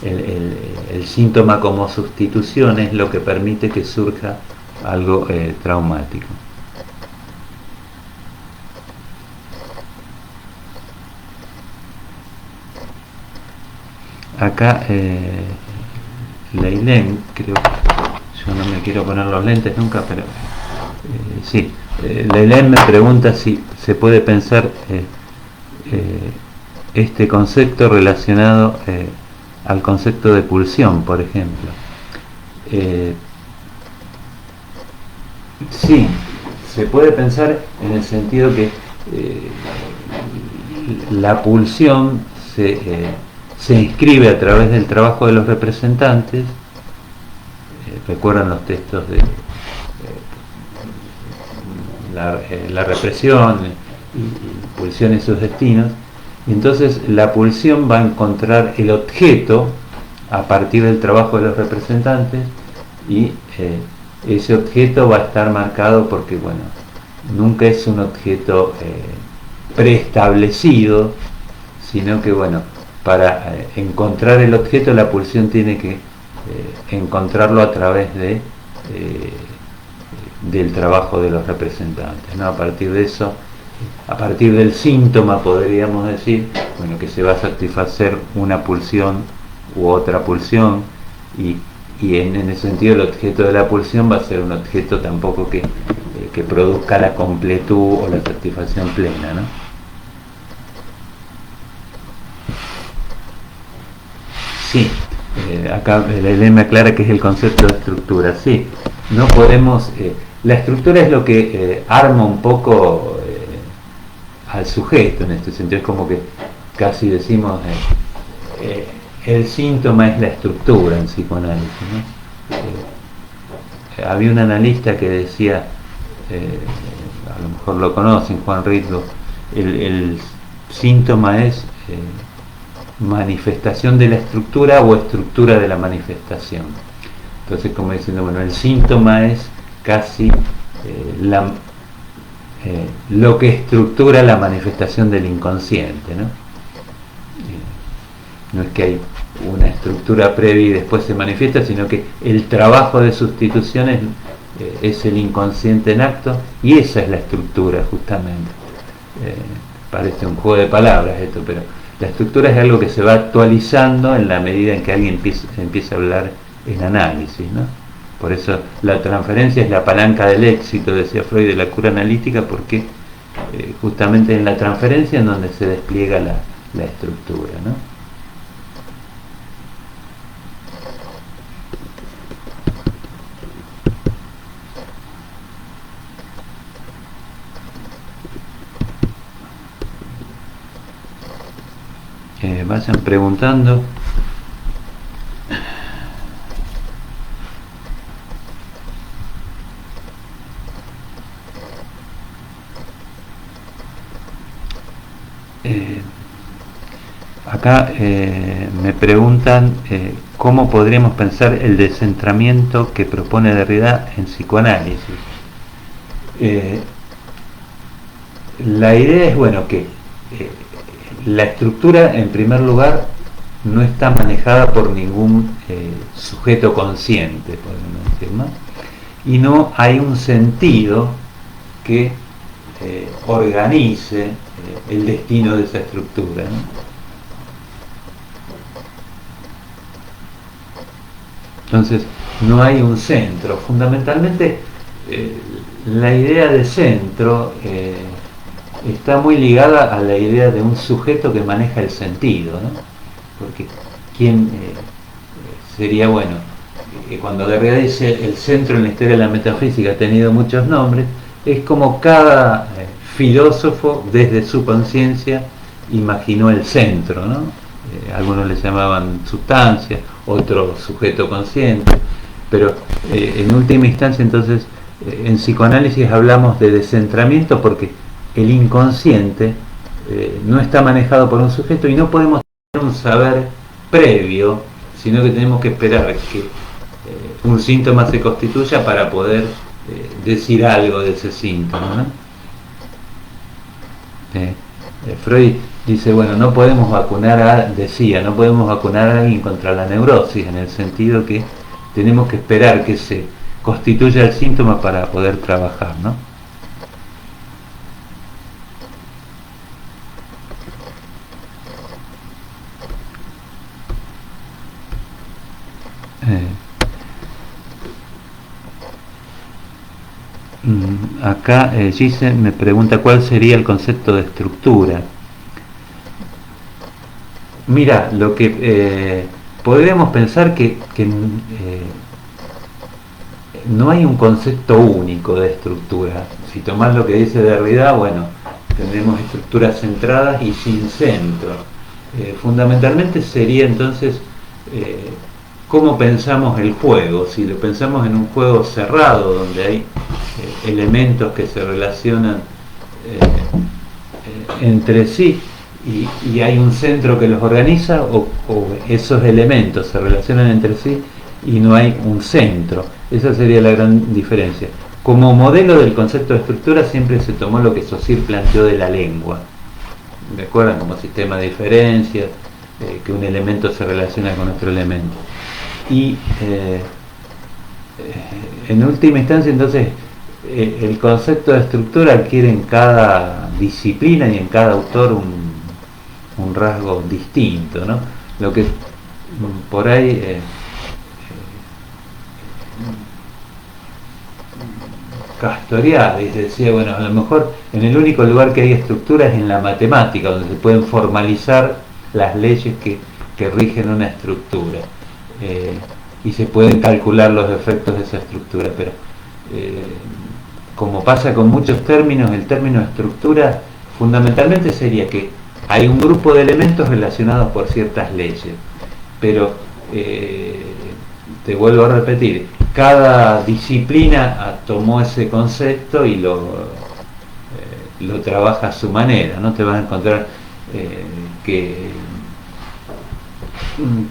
Speaker 1: El síntoma como sustitución es lo que permite que surja algo traumático. Acá Leilén, creo, yo no me quiero poner los lentes nunca, pero Sí, Leilén me pregunta si se puede pensar este concepto relacionado al concepto de pulsión, por ejemplo. Sí, se puede pensar en el sentido que la pulsión se inscribe a través del trabajo de los representantes. Recuerdan los textos de la represión y pulsión y sus destinos, y entonces la pulsión va a encontrar el objeto a partir del trabajo de los representantes, y ese objeto va a estar marcado porque, bueno, nunca es un objeto preestablecido, sino que, bueno, para encontrar el objeto la pulsión tiene que encontrarlo a través del trabajo de los representantes, ¿no? A partir de eso, a partir del síntoma, podríamos decir, bueno, que se va a satisfacer una pulsión u otra pulsión, y en ese sentido el objeto de la pulsión va a ser un objeto tampoco que produzca la completud o la satisfacción plena, ¿no? Sí, acá Leilén me aclara que es el concepto de estructura. Sí, no podemos... la estructura es lo que arma un poco al sujeto, en este sentido. Es como que casi decimos el síntoma es la estructura en psicoanálisis, ¿no? Había un analista que decía, a lo mejor lo conocen, Juan Ritlo, el síntoma es manifestación de la estructura o estructura de la manifestación. Entonces, como diciendo, bueno, el síntoma es casi lo que estructura la manifestación del inconsciente, ¿no? No es que hay una estructura previa y después se manifiesta, sino que el trabajo de sustitución es el inconsciente en acto, y esa es la estructura, justamente. Parece un juego de palabras esto, pero la estructura es algo que se va actualizando en la medida en que alguien empieza a hablar en análisis, ¿no? Por eso la transferencia es la palanca del éxito, decía Freud, de la cura analítica, porque justamente en la transferencia en donde se despliega la estructura, ¿no? Vayan preguntando. Acá me preguntan cómo podríamos pensar el descentramiento que propone Derrida en psicoanálisis. La idea es, bueno, que la estructura, en primer lugar, no está manejada por ningún sujeto consciente, podemos decir, ¿no? Y no hay un sentido que organice el destino de esa estructura, ¿no? Entonces, no hay un centro. Fundamentalmente, la idea de centro está muy ligada a la idea de un sujeto que maneja el sentido, ¿no? Porque ¿quién sería, bueno, cuando Derrida dice el centro en la historia de la metafísica ha tenido muchos nombres, es como cada filósofo desde su conciencia imaginó el centro, ¿no? Algunos le llamaban sustancia, otro sujeto consciente, pero en última instancia, entonces, en psicoanálisis hablamos de descentramiento porque el inconsciente no está manejado por un sujeto y no podemos tener un saber previo, sino que tenemos que esperar que un síntoma se constituya para poder decir algo de ese síntoma, ¿no? Freud dice, bueno, no podemos vacunar no podemos vacunar a alguien contra la neurosis, en el sentido que tenemos que esperar que se constituya el síntoma para poder trabajar, ¿no? Acá Gise me pregunta cuál sería el concepto de estructura. Mira, lo que podríamos pensar que no hay un concepto único de estructura. Si tomás lo que dice Derrida, bueno, tendremos estructuras centradas y sin centro. Fundamentalmente sería entonces cómo pensamos el juego. Si lo pensamos en un juego cerrado, donde hay elementos que se relacionan entre sí, y hay un centro que los organiza, o esos elementos se relacionan entre sí y no hay un centro. Esa sería la gran diferencia. Como modelo del concepto de estructura siempre se tomó lo que Saussure planteó de la lengua. ¿Recuerdan? Como sistema de diferencias, que un elemento se relaciona con otro elemento. Y en última instancia, entonces, el concepto de estructura adquiere en cada disciplina y en cada autor un rasgo distinto, ¿no? Lo que por ahí Castoriadis decía, bueno, a lo mejor en el único lugar que hay estructura es en la matemática, donde se pueden formalizar las leyes que rigen una estructura, y se pueden calcular los efectos de esa estructura, pero como pasa con muchos términos, el término estructura fundamentalmente sería que hay un grupo de elementos relacionados por ciertas leyes, pero te vuelvo a repetir, cada disciplina tomó ese concepto y lo trabaja a su manera, ¿no? Te vas a encontrar que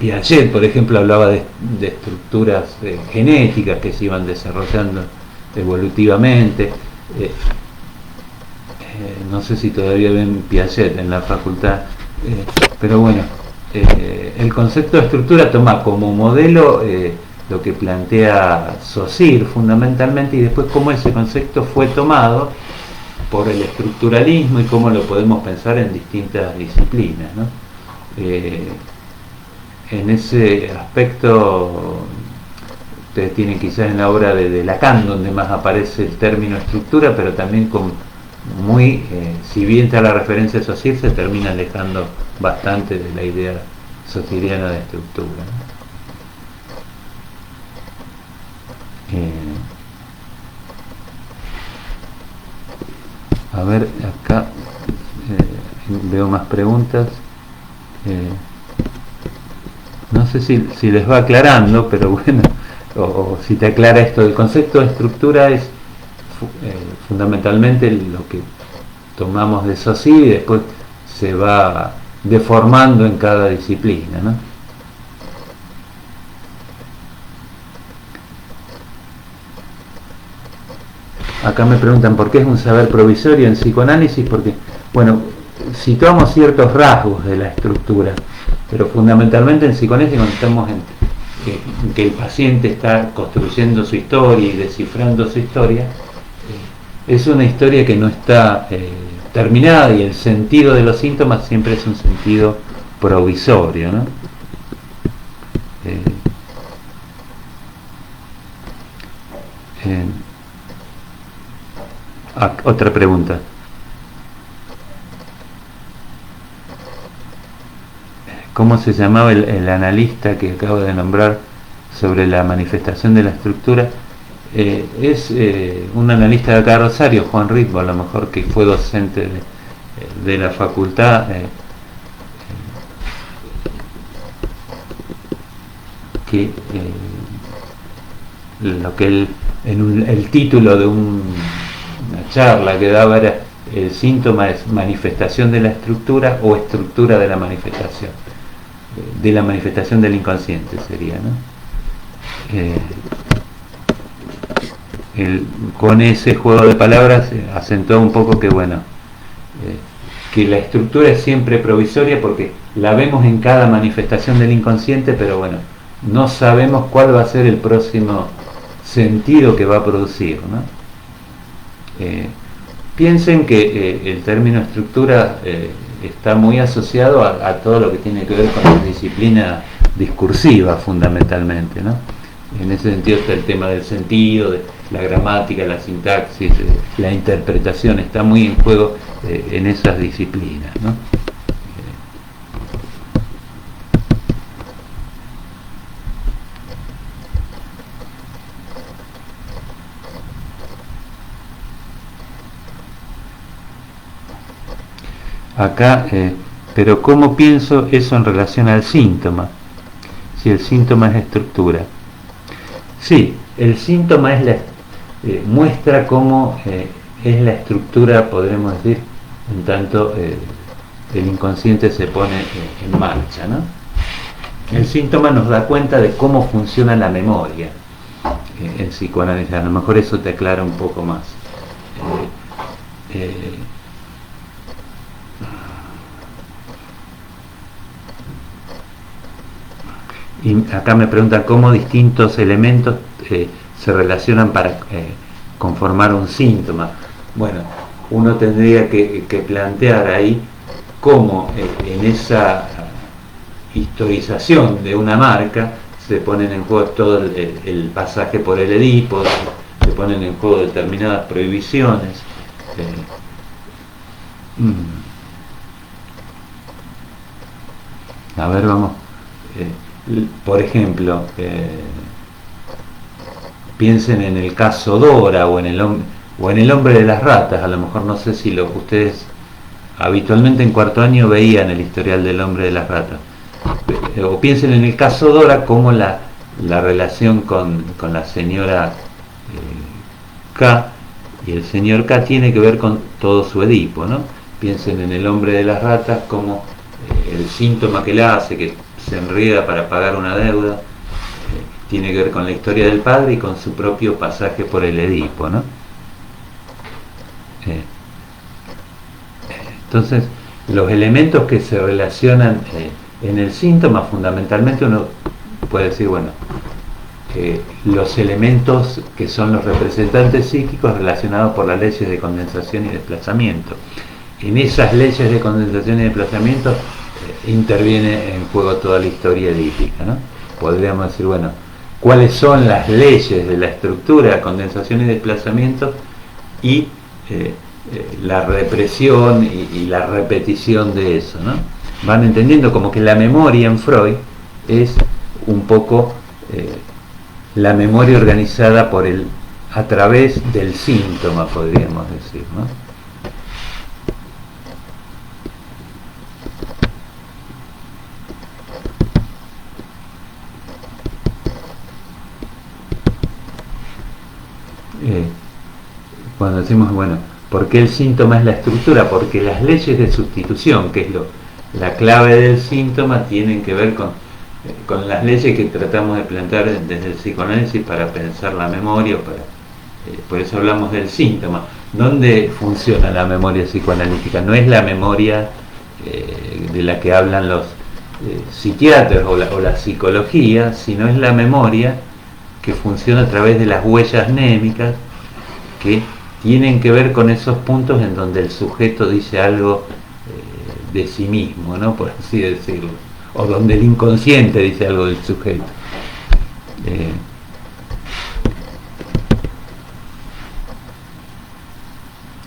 Speaker 1: Piaget, por ejemplo, hablaba de estructuras genéticas que se iban desarrollando evolutivamente. No sé si todavía ven Piaget en la facultad, pero bueno, el concepto de estructura toma como modelo lo que plantea Saussure fundamentalmente, y después cómo ese concepto fue tomado por el estructuralismo y cómo lo podemos pensar en distintas disciplinas, ¿no? En ese aspecto ustedes tienen quizás en la obra de Lacan donde más aparece el término estructura, pero también con muy, si bien está la referencia de Saussure, se termina alejando bastante de la idea saussuriana de estructura, ¿no? A ver, acá veo más preguntas. No sé si les va aclarando, pero bueno, o si te aclara esto. El concepto de estructura es fundamentalmente lo que tomamos de Saussure y después se va deformando en cada disciplina, ¿no? Acá me preguntan por qué es un saber provisorio en psicoanálisis, porque, bueno, situamos ciertos rasgos de la estructura, pero fundamentalmente en psicoanálisis cuando estamos en que el paciente está construyendo su historia y descifrando su historia, es una historia que no está terminada, y el sentido de los síntomas siempre es un sentido provisorio, ¿no? Otra pregunta. ¿Cómo se llamaba el analista que acabo de nombrar sobre la manifestación de la estructura? Es un analista de acá de Rosario, Juan Ritmo, a lo mejor, que fue docente de la facultad, que lo que él, el título de una charla que daba era el síntoma es manifestación de la estructura o estructura de la manifestación del inconsciente sería, ¿no? Con ese juego de palabras acentuó un poco que, bueno, que la estructura es siempre provisoria porque la vemos en cada manifestación del inconsciente, pero bueno, no sabemos cuál va a ser el próximo sentido que va a producir, ¿no? Piensen que el término estructura está muy asociado a todo lo que tiene que ver con la disciplina discursiva fundamentalmente, ¿no? En ese sentido está el tema del sentido, de la gramática, la sintaxis, la interpretación, está muy en juego en esas disciplinas, ¿no? Acá, pero ¿cómo pienso eso en relación al síntoma? Si el síntoma es estructura. Sí, el síntoma es muestra cómo es la estructura, podremos decir, en tanto el inconsciente se pone en marcha, ¿no? El síntoma nos da cuenta de cómo funciona la memoria en psicoanálisis. A lo mejor eso te aclara un poco más. Y acá me preguntan cómo distintos elementos se relacionan para conformar un síntoma. Bueno, uno tendría que plantear ahí cómo en esa historización de una marca se ponen en juego todo el pasaje por el Edipo, se ponen en juego determinadas prohibiciones. A ver, vamos. Por ejemplo, piensen en el caso Dora o en el hombre de las ratas. A lo mejor no sé si ustedes habitualmente en cuarto año veían el historial del hombre de las ratas. O piensen en el caso Dora como la relación con la señora K y el señor K tiene que ver con todo su Edipo, ¿no? Piensen en el hombre de las ratas como el síntoma que le hace, que se enreda para pagar una deuda, tiene que ver con la historia del padre y con su propio pasaje por el Edipo, ¿no? Entonces, los elementos que se relacionan en el síntoma, fundamentalmente uno puede decir, bueno, los elementos que son los representantes psíquicos relacionados por las leyes de condensación y desplazamiento. En esas leyes de condensación y desplazamiento interviene en juego toda la historia edípica, ¿no? Podríamos decir, bueno, ¿cuáles son las leyes de la estructura, condensación y desplazamiento y la represión y la repetición de eso, ¿no? Van entendiendo como que la memoria en Freud es un poco la memoria organizada a través del síntoma, podríamos decir, ¿no? Cuando decimos, bueno, ¿por qué el síntoma es la estructura? Porque las leyes de sustitución, que es la clave del síntoma, tienen que ver con las leyes que tratamos de plantear desde el psicoanálisis para pensar la memoria, por eso hablamos del síntoma. ¿Dónde funciona la memoria psicoanalítica? No es la memoria de la que hablan los psiquiatras o la psicología, sino es la memoria que funciona a través de las huellas mnémicas que tienen que ver con esos puntos en donde el sujeto dice algo de sí mismo, ¿no? Por así decirlo, o donde el inconsciente dice algo del sujeto.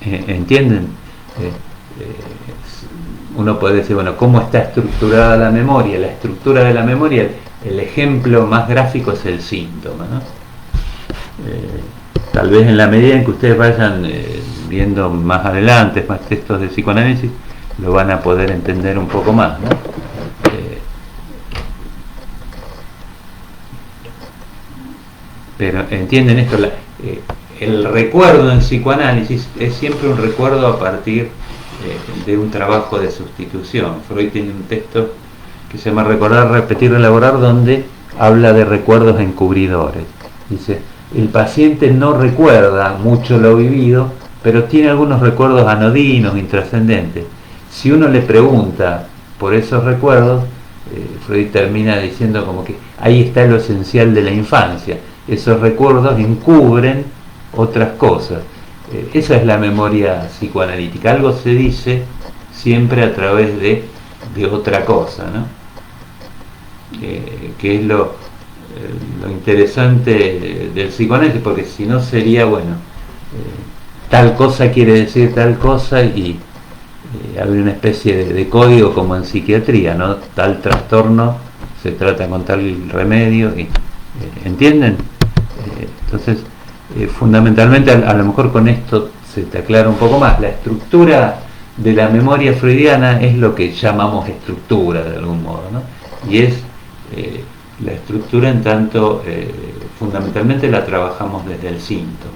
Speaker 1: ¿Entienden? Uno puede decir, bueno, ¿cómo está estructurada la memoria? La estructura de la memoria, el ejemplo más gráfico es el síntoma, ¿no? Tal vez en la medida en que ustedes vayan viendo más adelante, más textos de psicoanálisis, lo van a poder entender un poco más, ¿no? Pero entienden esto, el recuerdo en psicoanálisis es siempre un recuerdo a partir de un trabajo de sustitución. Freud tiene un texto que se llama Recordar, Repetir, Elaborar, donde habla de recuerdos encubridores. Dice, el paciente no recuerda mucho lo vivido, pero tiene algunos recuerdos anodinos, intrascendentes. Si uno le pregunta por esos recuerdos, Freud termina diciendo como que ahí está lo esencial de la infancia. Esos recuerdos encubren otras cosas. Esa es la memoria psicoanalítica. Algo se dice siempre a través de otra cosa, ¿no? Que es lo interesante del psicoanálisis, porque si no sería, bueno, tal cosa quiere decir tal cosa y habría una especie de código como en psiquiatría, ¿no? Tal trastorno se trata con tal remedio, y, ¿entienden? Entonces, fundamentalmente, a lo mejor con esto se te aclara un poco más. La estructura de la memoria freudiana es lo que llamamos estructura de algún modo, ¿no? Y es la estructura en tanto fundamentalmente la trabajamos desde el síntoma.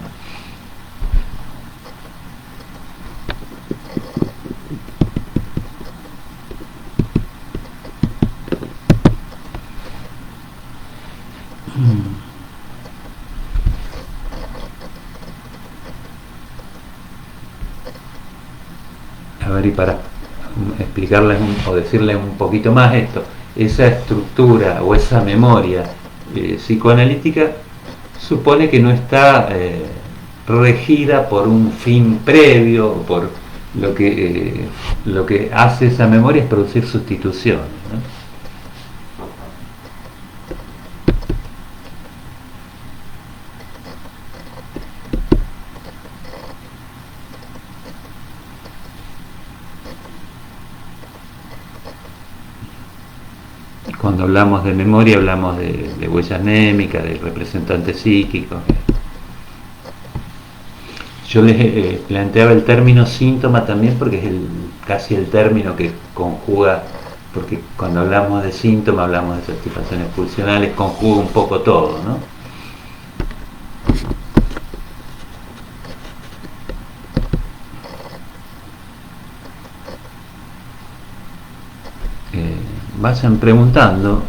Speaker 1: A ver, y para explicarles o decirles un poquito más esto, esa estructura o esa memoria psicoanalítica supone que no está regida por un fin previo, por lo que hace esa memoria es producir sustituciones, ¿no? Cuando hablamos de memoria hablamos de huella anémica, de representantes psíquicos. Yo les planteaba el término síntoma también porque es casi el término que conjuga, porque cuando hablamos de síntoma hablamos de satisfacciones pulsionales, conjuga un poco todo, ¿no? Vayan preguntando.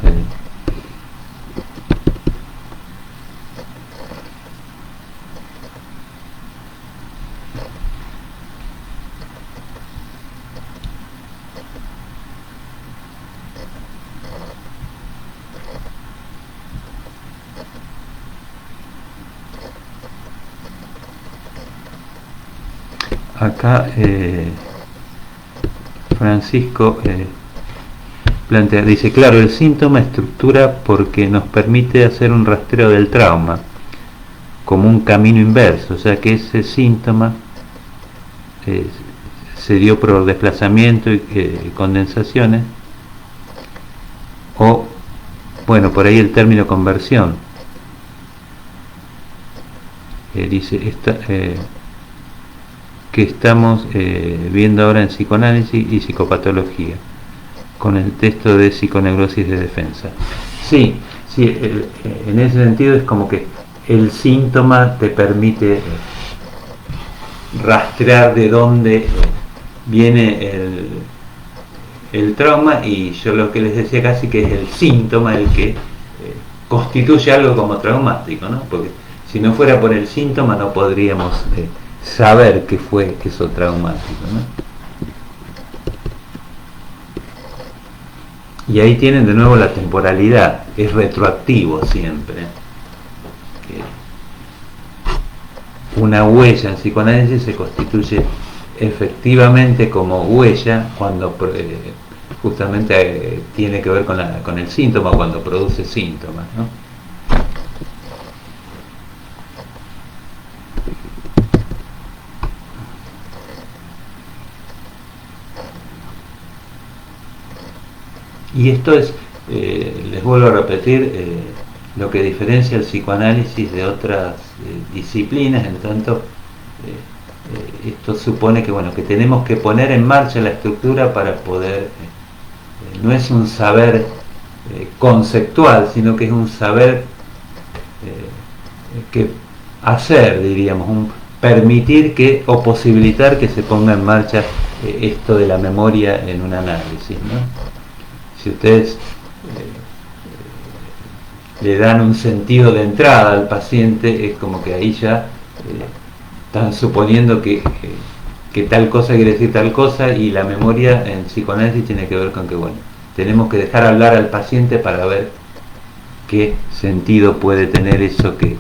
Speaker 1: Acá Francisco plantea, dice, claro, el síntoma estructura porque nos permite hacer un rastreo del trauma como un camino inverso, o sea que ese síntoma se dio por desplazamiento y condensaciones, o bueno, por ahí el término conversión, dice que estamos viendo ahora en psicoanálisis y psicopatología con el texto de psiconeurosis de defensa. Sí, en ese sentido es como que el síntoma te permite rastrear de dónde viene el trauma, y yo lo que les decía casi que es el síntoma el que constituye algo como traumático, ¿no? Porque si no fuera por el síntoma no podríamos saber qué fue eso traumático, ¿no? Y ahí tienen de nuevo la temporalidad, es retroactivo siempre. Una huella en psicoanálisis se constituye efectivamente como huella cuando justamente tiene que ver con el síntoma, cuando produce síntomas, ¿no? Y esto es, les vuelvo a repetir, lo que diferencia el psicoanálisis de otras disciplinas, en tanto esto supone que, bueno, que tenemos que poner en marcha la estructura para poder, no es un saber conceptual, sino que es un saber que hacer, diríamos, un permitir que o posibilitar que se ponga en marcha esto de la memoria en un análisis, ¿no? Si ustedes le dan un sentido de entrada al paciente, es como que ahí ya están suponiendo que tal cosa quiere decir tal cosa, y la memoria en psicoanálisis tiene que ver con que, bueno, tenemos que dejar hablar al paciente para ver qué sentido puede tener eso que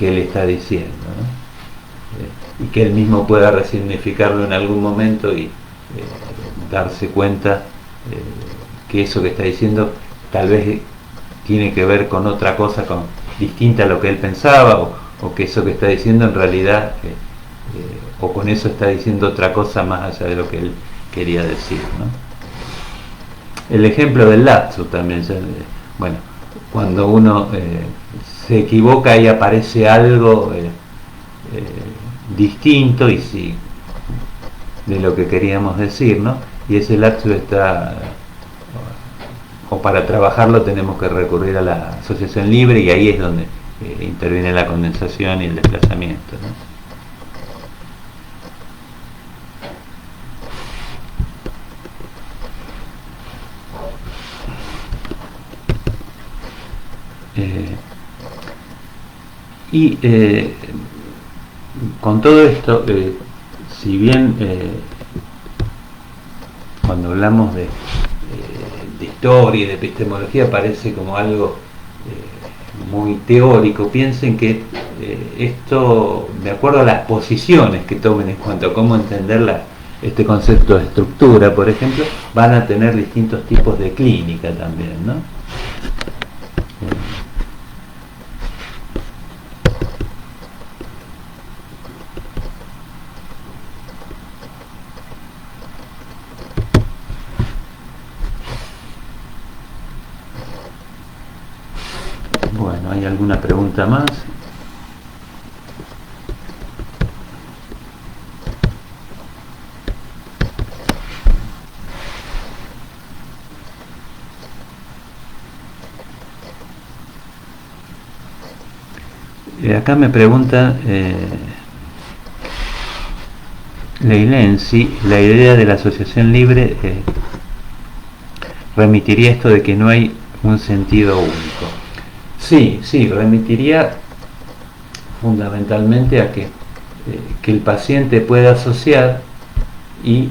Speaker 1: él está diciendo, ¿no? Y que él mismo pueda resignificarlo en algún momento y darse cuenta que eso que está diciendo tal vez tiene que ver con otra cosa distinta a lo que él pensaba, o que eso que está diciendo en realidad, o con eso está diciendo otra cosa más allá de lo que él quería decir, ¿no? El ejemplo del lapsus también, bueno, cuando uno se equivoca y aparece algo distinto y sí, de lo que queríamos decir, ¿no? Y ese lapsus está, o para trabajarlo tenemos que recurrir a la asociación libre, y ahí es donde interviene la condensación y el desplazamiento, ¿no? Con todo esto, si bien cuando hablamos de historia y de epistemología parece como algo muy teórico, piensen que esto, de acuerdo a las posiciones que tomen en cuanto a cómo entender este concepto de estructura, por ejemplo, van a tener distintos tipos de clínica también, ¿no? Bueno, ¿hay alguna pregunta más? Acá me pregunta Leilén si la idea de la asociación libre remitiría esto de que no hay un sentido único. Sí, remitiría fundamentalmente a que el paciente pueda asociar y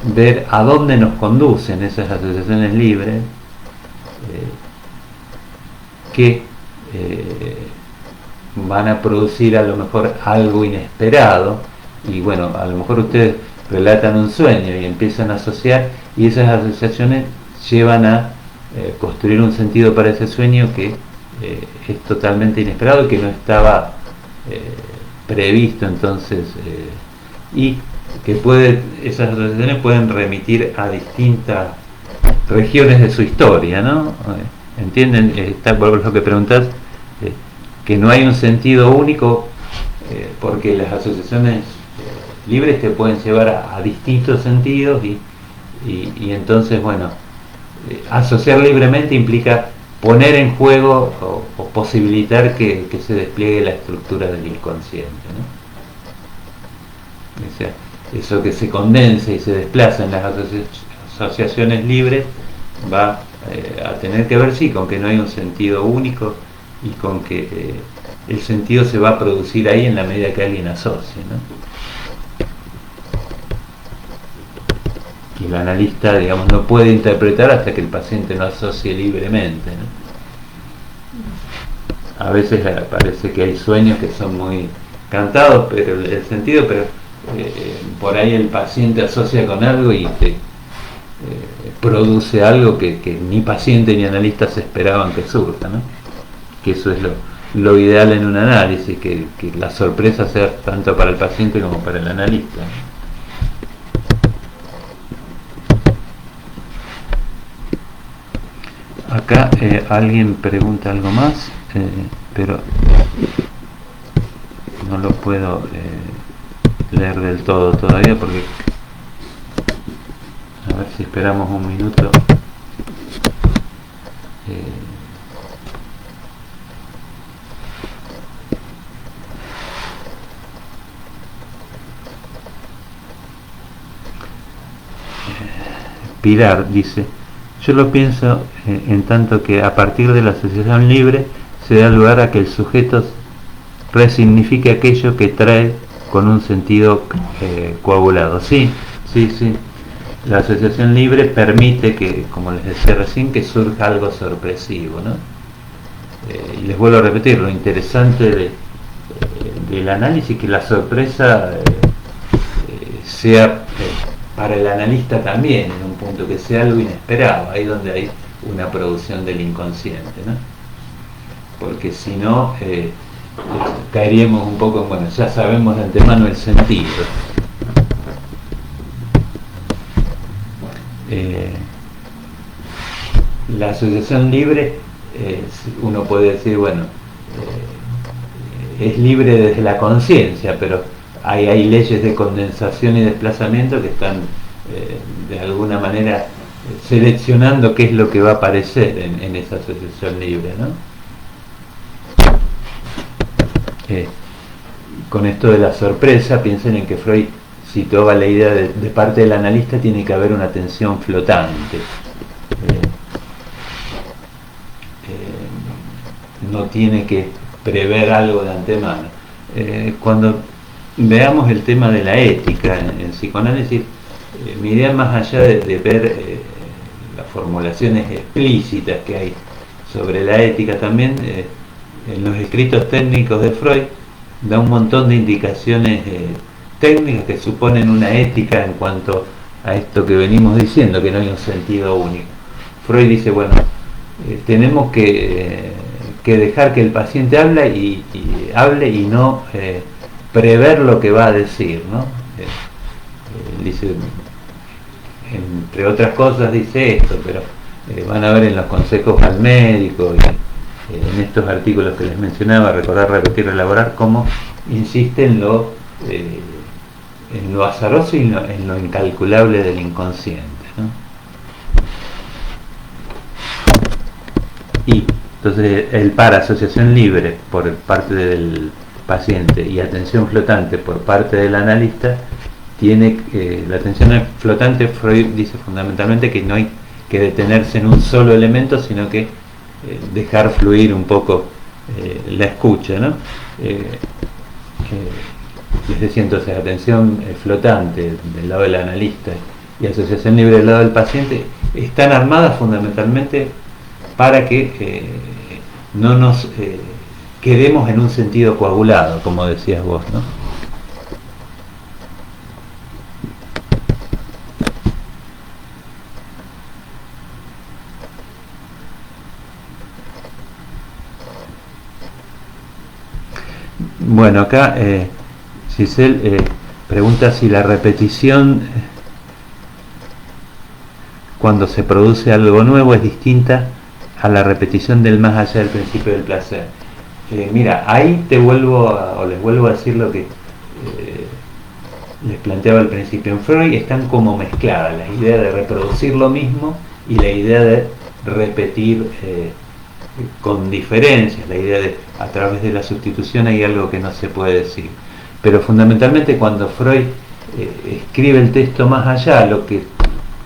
Speaker 1: ver a dónde nos conducen esas asociaciones libres, que van a producir a lo mejor algo inesperado. Y bueno, a lo mejor ustedes relatan un sueño y empiezan a asociar, y esas asociaciones llevan a construir un sentido para ese sueño que es totalmente inesperado y que no estaba previsto. Entonces, y que esas asociaciones pueden remitir a distintas regiones de su historia, ¿no? ¿Entienden? Está por lo que preguntás, que no hay un sentido único, porque las asociaciones libres te pueden llevar a distintos sentidos, y entonces, bueno, asociar libremente implica poner en juego o posibilitar que se despliegue la estructura del inconsciente, ¿no? O sea, eso que se condensa y se desplaza en las asociaciones libres va a tener que ver, sí, con que no hay un sentido único, y con que el sentido se va a producir ahí en la medida que alguien asocie, ¿no? Y el analista, digamos, no puede interpretar hasta que el paciente no asocie libremente, ¿no? A veces parece que hay sueños que son muy cantados, pero el sentido, pero por ahí el paciente asocia con algo y produce algo que ni paciente ni analista se esperaban que surja, ¿no? Que eso es lo ideal en un análisis, que la sorpresa sea tanto para el paciente como para el analista, ¿no? Acá alguien pregunta algo más, pero no lo puedo leer del todo todavía, porque a ver si esperamos un minuto. Pilar dice: yo lo pienso en tanto que a partir de la asociación libre se da lugar a que el sujeto resignifique aquello que trae con un sentido coagulado. Sí. La asociación libre permite que, como les decía recién, que surja algo sorpresivo, ¿no? Y les vuelvo a repetir, lo interesante del análisis, que la sorpresa sea para el analista también, en un punto, que sea algo inesperado, ahí donde hay una producción del inconsciente, ¿no? Porque si no, caeríamos un poco, bueno, ya sabemos de antemano el sentido. La asociación libre, uno puede decir, bueno, es libre desde la conciencia, pero hay leyes de condensación y desplazamiento que están de alguna manera seleccionando qué es lo que va a aparecer en esa asociación libre, ¿no? Con esto de la sorpresa, piensen en que Freud situaba la idea de parte del analista tiene que haber una atención flotante. No tiene que prever algo de antemano. Cuando veamos el tema de la ética en psicoanálisis, mi idea más allá de ver las formulaciones explícitas que hay sobre la ética, también en los escritos técnicos de Freud da un montón de indicaciones técnicas que suponen una ética en cuanto a esto que venimos diciendo, que no hay un sentido único. Freud dice, bueno, tenemos que dejar que el paciente hable y no prever lo que va a decir, ¿no? Dice, entre otras cosas dice esto, pero van a ver en los consejos al médico y en estos artículos que les mencionaba, recordar, repetir, elaborar, cómo insiste en lo azaroso y en lo incalculable del inconsciente, ¿no? Y entonces el par asociación libre por parte del paciente y atención flotante por parte del analista tiene la atención flotante. Freud dice fundamentalmente que no hay que detenerse en un solo elemento, sino que dejar fluir un poco la escucha, ¿no? Les decía entonces, atención flotante del lado del analista y asociación libre del lado del paciente están armadas fundamentalmente para que no nos quedemos en un sentido coagulado, como decías vos, ¿no? Bueno, acá Giselle pregunta si la repetición cuando se produce algo nuevo es distinta a la repetición del más allá del principio del placer. Mira, ahí les vuelvo a decir lo que les planteaba al principio. En Freud están como mezcladas la idea de reproducir lo mismo y la idea de repetir con diferencias, la idea de a través de la sustitución hay algo que no se puede decir. Pero fundamentalmente cuando Freud escribe el texto más allá, lo que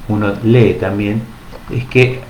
Speaker 1: uno lee también es que